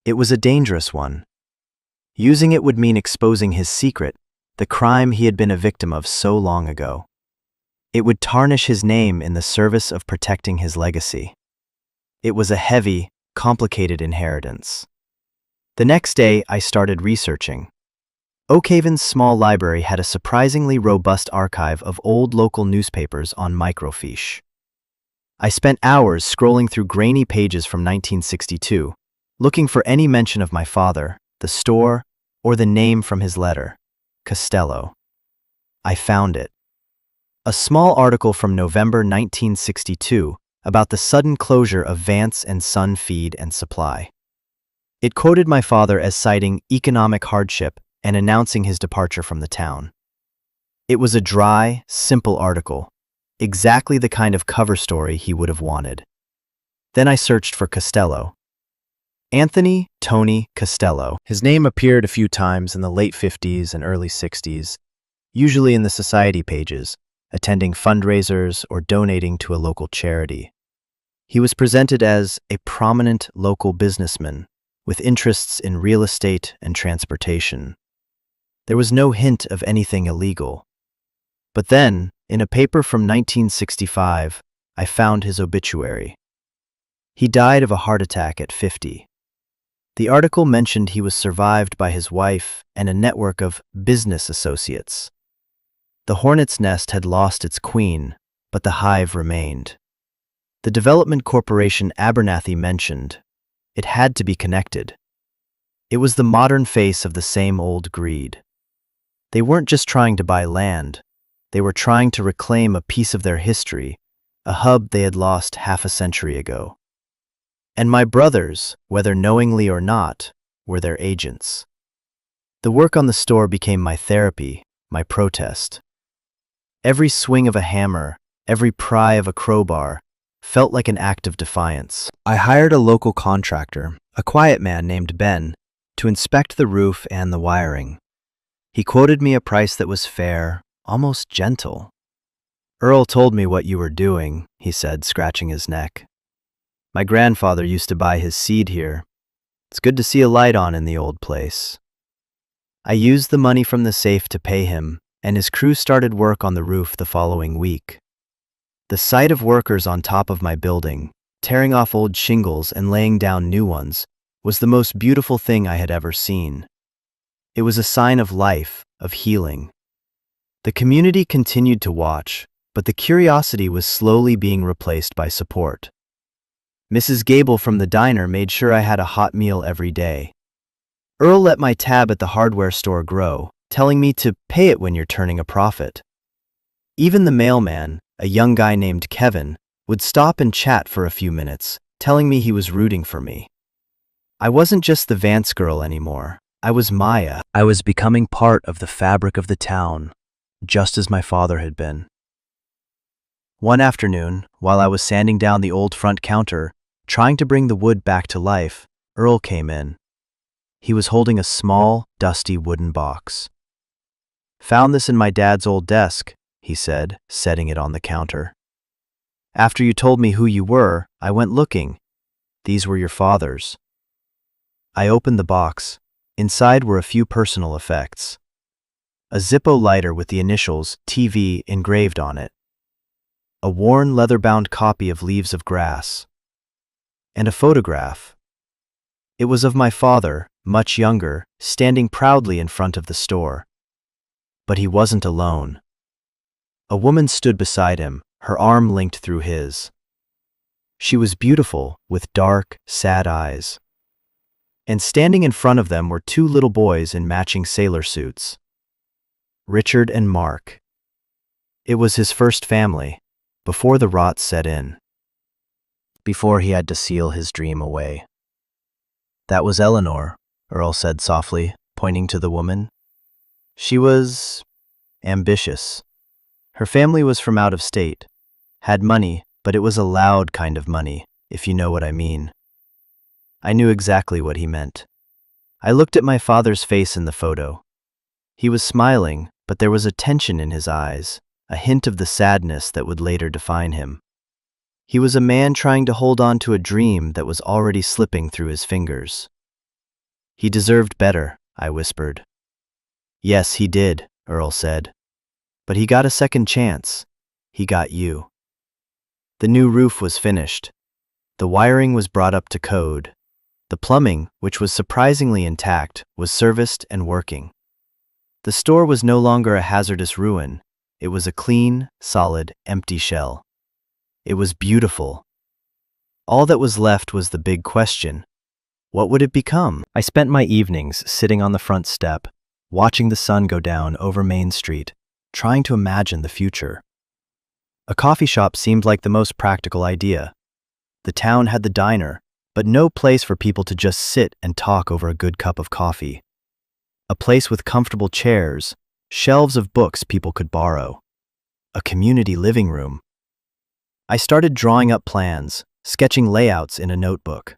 It was a dangerous one. Using it would mean exposing his secret, the crime he had been a victim of so long ago. It would tarnish his name in the service of protecting his legacy. It was a heavy, complicated inheritance. The next day, I started researching. Oakhaven's small library had a surprisingly robust archive of old local newspapers on microfiche. I spent hours scrolling through grainy pages from 1962, looking for any mention of my father, the store, or the name from his letter, Costello. I found it. A small article from November 1962 about the sudden closure of Vance and Son Feed and Supply. It quoted my father as citing economic hardship and announcing his departure from the town. It was a dry, simple article, exactly the kind of cover story he would have wanted. Then I searched for Costello. Anthony Tony Costello. His name appeared a few times in the late 50s and early 60s, usually in the society pages, attending fundraisers or donating to a local charity. He was presented as a prominent local businessman with interests in real estate and transportation. There was no hint of anything illegal. But then, in a paper from 1965, I found his obituary. He died of a heart attack at 50. The article mentioned he was survived by his wife and a network of business associates. The hornet's nest had lost its queen, but the hive remained. The development corporation Abernathy mentioned, it had to be connected. It was the modern face of the same old greed. They weren't just trying to buy land, they were trying to reclaim a piece of their history, a hub they had lost half a century ago. And my brothers, whether knowingly or not, were their agents. The work on the store became my therapy, my protest. Every swing of a hammer, every pry of a crowbar, felt like an act of defiance. I hired a local contractor, a quiet man named Ben, to inspect the roof and the wiring. He quoted me a price that was fair, almost gentle. "Earl told me what you were doing," he said, scratching his neck. "My grandfather used to buy his seed here. It's good to see a light on in the old place." I used the money from the safe to pay him, and his crew started work on the roof the following week. The sight of workers on top of my building, tearing off old shingles and laying down new ones, was the most beautiful thing I had ever seen. It was a sign of life, of healing. The community continued to watch, but the curiosity was slowly being replaced by support. Mrs. Gable from the diner made sure I had a hot meal every day. Earl let my tab at the hardware store grow, telling me to pay it when you're turning a profit. Even the mailman, a young guy named Kevin, would stop and chat for a few minutes, telling me he was rooting for me. I wasn't just the Vance girl anymore. I was Maya. I was becoming part of the fabric of the town, just as my father had been. One afternoon, while I was sanding down the old front counter, trying to bring the wood back to life, Earl came in. He was holding a small, dusty wooden box. "Found this in my dad's old desk," he said, setting it on the counter. "After you told me who you were, I went looking. These were your father's." I opened the box. Inside were a few personal effects. A Zippo lighter with the initials TV engraved on it. A worn leather-bound copy of Leaves of Grass. And a photograph. It was of my father, much younger, standing proudly in front of the store. But he wasn't alone. A woman stood beside him, her arm linked through his. She was beautiful, with dark, sad eyes. And standing in front of them were two little boys in matching sailor suits. Richard and Mark. It was his first family, before the rot set in. Before he had to seal his dream away. "That was Eleanor," Earl said softly, pointing to the woman. "She was ambitious. Her family was from out of state. Had money, but it was a loud kind of money, if you know what I mean." I knew exactly what he meant. I looked at my father's face in the photo. He was smiling, but there was a tension in his eyes, a hint of the sadness that would later define him. He was a man trying to hold on to a dream that was already slipping through his fingers. "He deserved better," I whispered. "Yes, he did," Earl said. "But he got a second chance. He got you." The new roof was finished. The wiring was brought up to code. The plumbing, which was surprisingly intact, was serviced and working. The store was no longer a hazardous ruin. It was a clean, solid, empty shell. It was beautiful. All that was left was the big question. What would it become? I spent my evenings sitting on the front step, watching the sun go down over Main Street, trying to imagine the future. A coffee shop seemed like the most practical idea. The town had the diner, but no place for people to just sit and talk over a good cup of coffee. A place with comfortable chairs, shelves of books people could borrow. A community living room. I started drawing up plans, sketching layouts in a notebook.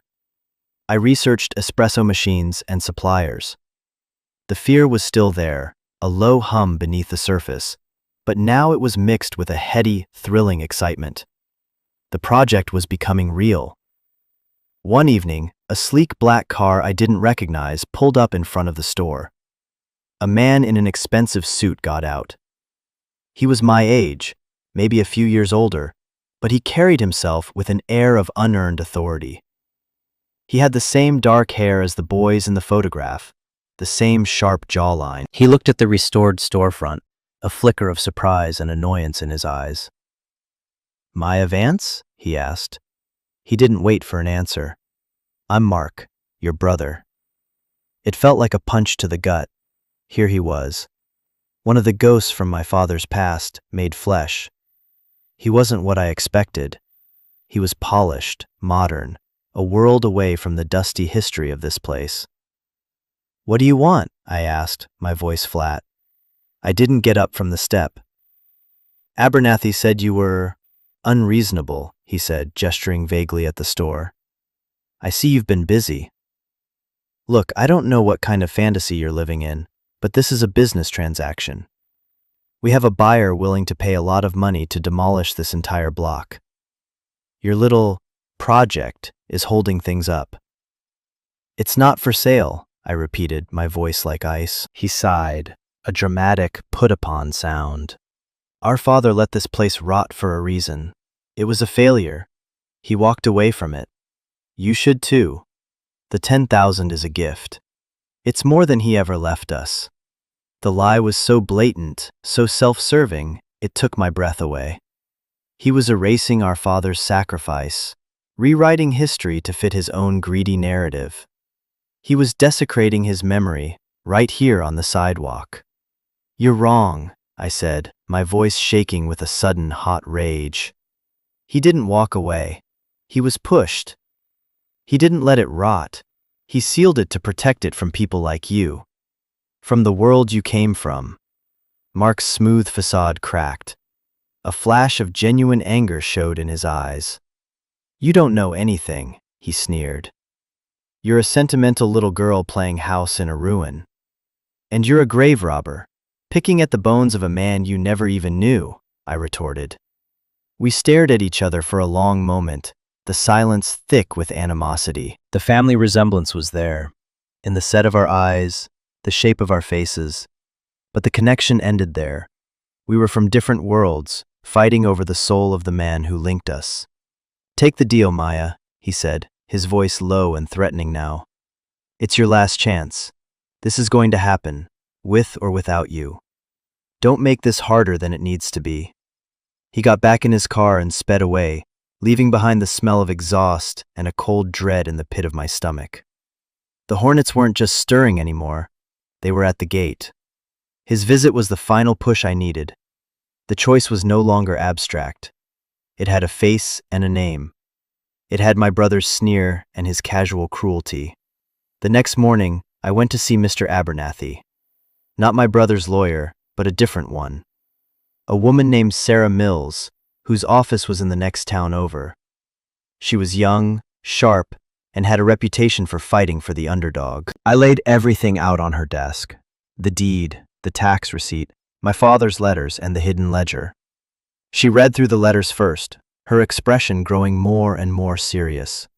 I researched espresso machines and suppliers. The fear was still there, a low hum beneath the surface, but now it was mixed with a heady, thrilling excitement. The project was becoming real. One evening, a sleek black car I didn't recognize pulled up in front of the store. A man in an expensive suit got out. He was my age, maybe a few years older, but he carried himself with an air of unearned authority. He had the same dark hair as the boys in the photograph, the same sharp jawline. He looked at the restored storefront, a flicker of surprise and annoyance in his eyes. "Maya Vance?" he asked. He didn't wait for an answer. "I'm Mark, your brother." It felt like a punch to the gut. Here he was, one of the ghosts from my father's past, made flesh. He wasn't what I expected. He was polished, modern, a world away from the dusty history of this place. "What do you want?" I asked, my voice flat. I didn't get up from the step. "Abernathy said you were unreasonable," he said, gesturing vaguely at the store. I see you've been busy. Look, I don't know what kind of fantasy you're living in, but this is a business transaction. We have a buyer willing to pay a lot of money to demolish this entire block. Your little project is holding things up. It's not for sale, I repeated, my voice like ice. He sighed, a dramatic put-upon sound. Our father let this place rot for a reason. It was a failure. He walked away from it. You should too. The 10,000 is a gift. It's more than he ever left us. The lie was so blatant, so self-serving, it took my breath away. He was erasing our father's sacrifice, rewriting history to fit his own greedy narrative. He was desecrating his memory right here on the sidewalk. You're wrong, I said, my voice shaking with a sudden hot rage. He didn't walk away. He was pushed. He didn't let it rot. He sealed it to protect it from people like you. From the world you came from. Mark's smooth facade cracked. A flash of genuine anger showed in his eyes. You don't know anything, he sneered. You're a sentimental little girl playing house in a ruin. And you're a grave robber, picking at the bones of a man you never even knew, I retorted. We stared at each other for a long moment, the silence thick with animosity. The family resemblance was there, in the set of our eyes, the shape of our faces. But the connection ended there. We were from different worlds, fighting over the soul of the man who linked us. Take the deal, Maya, he said, his voice low and threatening now. It's your last chance. This is going to happen, with or without you. Don't make this harder than it needs to be. He got back in his car and sped away, leaving behind the smell of exhaust and a cold dread in the pit of my stomach. The hornets weren't just stirring anymore. They were at the gate. His visit was the final push I needed. The choice was no longer abstract. It had a face and a name. It had my brother's sneer and his casual cruelty. The next morning, I went to see Mr. Abernathy. Not my brother's lawyer, but a different one. A woman named Sarah Mills, whose office was in the next town over. She was young, sharp, and had a reputation for fighting for the underdog. I laid everything out on her desk. The deed, the tax receipt, my father's letters, and the hidden ledger. She read through the letters first, her expression growing more and more serious.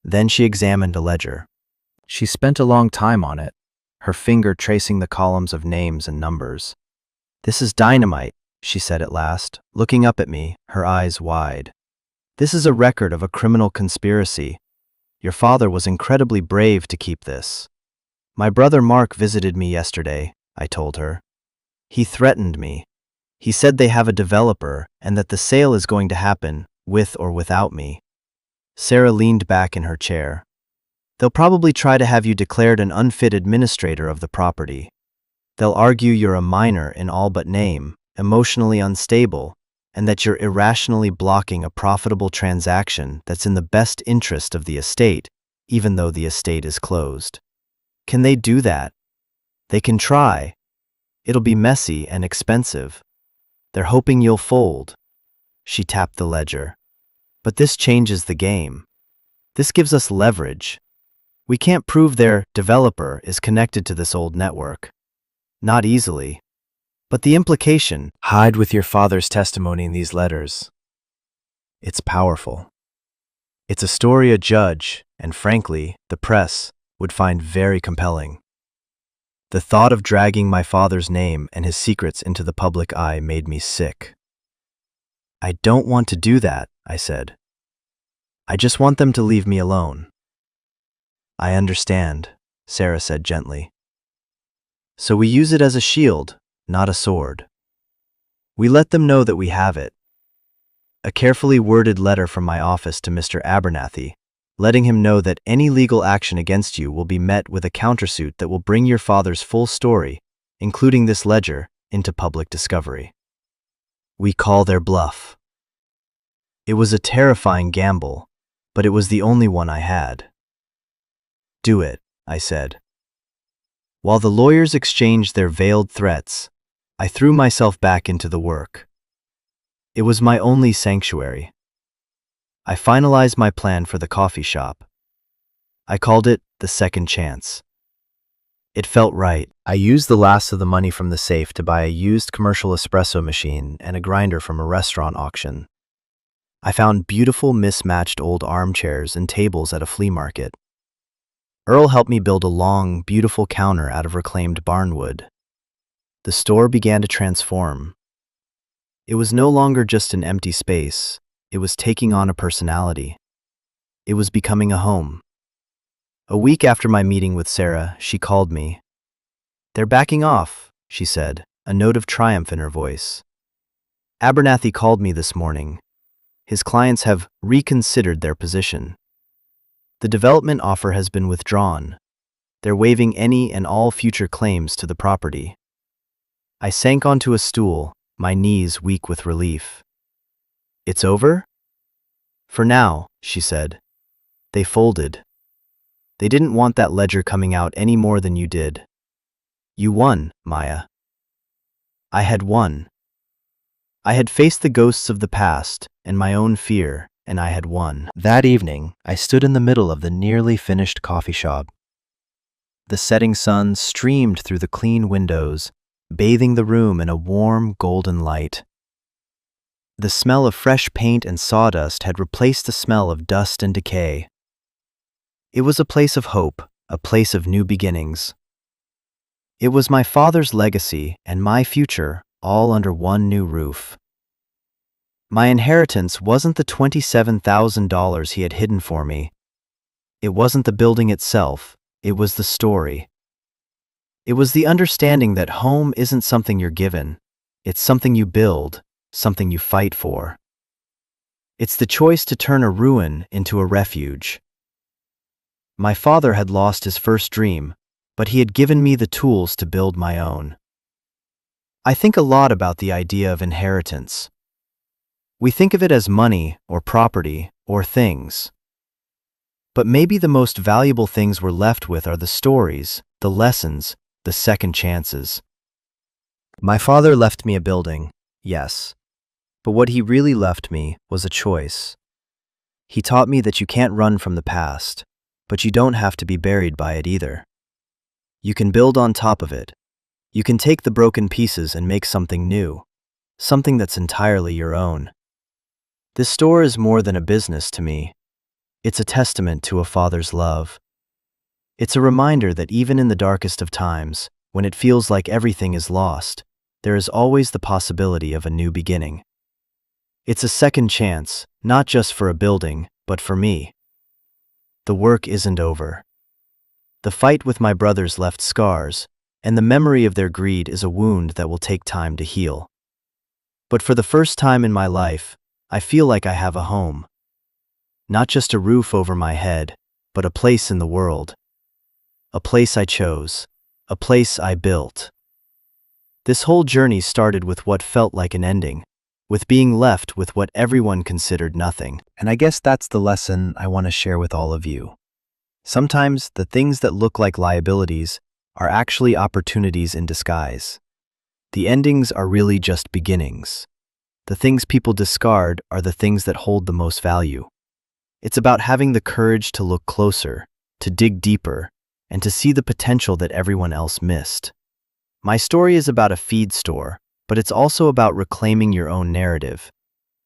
Then she examined a ledger. She spent a long time on it, her finger tracing the columns of names and numbers. This is dynamite, she said at last, looking up at me, her eyes wide. This is a record of a criminal conspiracy. Your father was incredibly brave to keep this. My brother Mark visited me yesterday, I told her. He threatened me. He said they have a developer and that the sale is going to happen, with or without me. Sarah leaned back in her chair. They'll probably try to have you declared an unfit administrator of the property. They'll argue you're a minor in all but name, emotionally unstable, and that you're irrationally blocking a profitable transaction that's in the best interest of the estate, even though the estate is closed. Can they do that? They can try. It'll be messy and expensive. They're hoping you'll fold. She tapped the ledger. But this changes the game. This gives us leverage. We can't prove their developer is connected to this old network. Not easily. But the implication, hide with your father's testimony in these letters. It's powerful. It's a story a judge, and frankly, the press, would find very compelling. The thought of dragging my father's name and his secrets into the public eye made me sick. I don't want to do that, I said. I just want them to leave me alone. I understand, Sarah said gently. So we use it as a shield, not a sword. We let them know that we have it. A carefully worded letter from my office to Mr. Abernathy, letting him know that any legal action against you will be met with a countersuit that will bring your father's full story, including this ledger, into public discovery. We call their bluff. It was a terrifying gamble, but it was the only one I had. Do it, I said. While the lawyers exchanged their veiled threats, I threw myself back into the work. It was my only sanctuary. I finalized my plan for the coffee shop. I called it the second chance. It felt right. I used the last of the money from the safe to buy a used commercial espresso machine and a grinder from a restaurant auction. I found beautiful mismatched old armchairs and tables at a flea market. Earl helped me build a long, beautiful counter out of reclaimed barnwood. The store began to transform. It was no longer just an empty space. It was taking on a personality. It was becoming a home. A week after my meeting with Sarah, she called me. "They're backing off," she said, a note of triumph in her voice. "Abernathy called me this morning. His clients have reconsidered their position. The development offer has been withdrawn. They're waiving any and all future claims to the property." I sank onto a stool, my knees weak with relief. "It's over?" "For now," she said. "They folded. They didn't want that ledger coming out any more than you did. You won, Maya." I had won. I had faced the ghosts of the past and my own fear, and I had won. That evening, I stood in the middle of the nearly finished coffee shop. The setting sun streamed through the clean windows, bathing the room in a warm, golden light. The smell of fresh paint and sawdust had replaced the smell of dust and decay. It was a place of hope, a place of new beginnings. It was my father's legacy and my future, all under one new roof. My inheritance wasn't the $27,000 he had hidden for me. It wasn't the building itself, it was the story. It was the understanding that home isn't something you're given, it's something you build, something you fight for. It's the choice to turn a ruin into a refuge. My father had lost his first dream, but he had given me the tools to build my own. I think a lot about the idea of inheritance. We think of it as money or property or things. But maybe the most valuable things we're left with are the stories, the lessons, the second chances. My father left me a building, yes, but what he really left me was a choice. He taught me that you can't run from the past, but you don't have to be buried by it either. You can build on top of it. You can take the broken pieces and make something new, something that's entirely your own. This store is more than a business to me. It's a testament to a father's love. It's a reminder that even in the darkest of times, when it feels like everything is lost, there is always the possibility of a new beginning. It's a second chance, not just for a building, but for me. The work isn't over. The fight with my brothers left scars, and the memory of their greed is a wound that will take time to heal. But for the first time in my life, I feel like I have a home. Not just a roof over my head, but a place in the world. A place I chose. A place I built. This whole journey started with what felt like an ending, with being left with what everyone considered nothing. And I guess that's the lesson I want to share with all of you. Sometimes the things that look like liabilities are actually opportunities in disguise. The endings are really just beginnings. The things people discard are the things that hold the most value. It's about having the courage to look closer, to dig deeper, and to see the potential that everyone else missed. My story is about a feed store, but it's also about reclaiming your own narrative.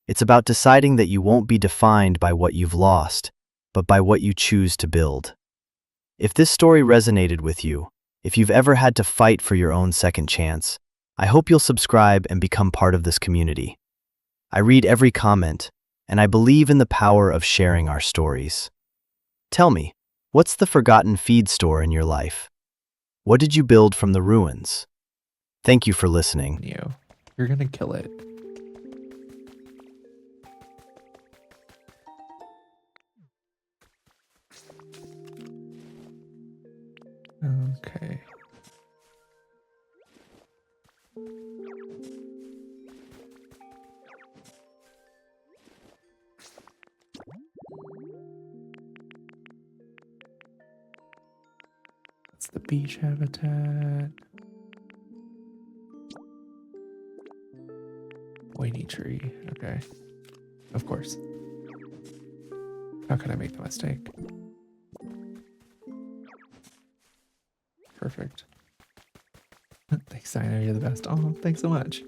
It's about deciding that you won't be defined by what you've lost, but by what you choose to build. If this story resonated with you, if you've ever had to fight for your own second chance, I hope you'll subscribe and become part of this community. I read every comment, and I believe in the power of sharing our stories. Tell me, what's the forgotten feed store in your life? What did you build from the ruins? Thank you for listening. You're gonna kill it. Okay. That's the beach habitat. Pointy tree. Okay. Of course. How could I make the mistake? Perfect. Thanks, Dino. You're the best. Oh, thanks so much.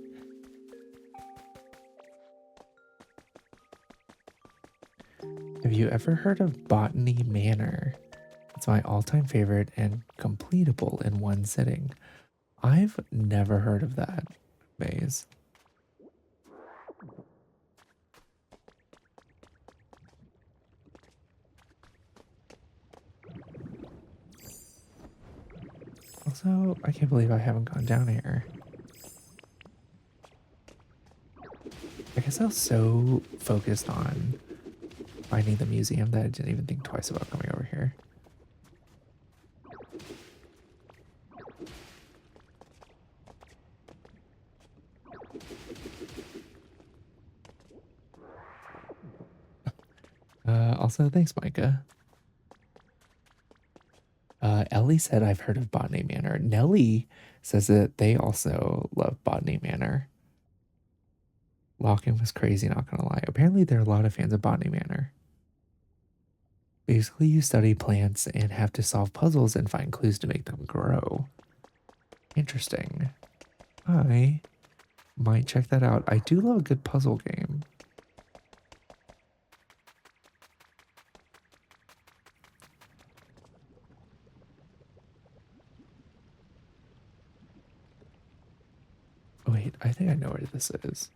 Have you ever heard of Botany Manor? It's my all-time favorite and completable in one sitting. I've never heard of that maze. Also, I can't believe I haven't gone down here. I guess I was so focused on finding the museum that I didn't even think twice about coming over here. Also, thanks, Micah. Ellie said I've heard of Botany Manor. Nellie says that they also love Botany Manor. Locking was crazy, not gonna lie. Apparently, there are a lot of fans of Botany Manor. Basically, you study plants and have to solve puzzles and find clues to make them grow. Interesting. I might check that out. I do love a good puzzle game. Oh, wait, I think I know where this is.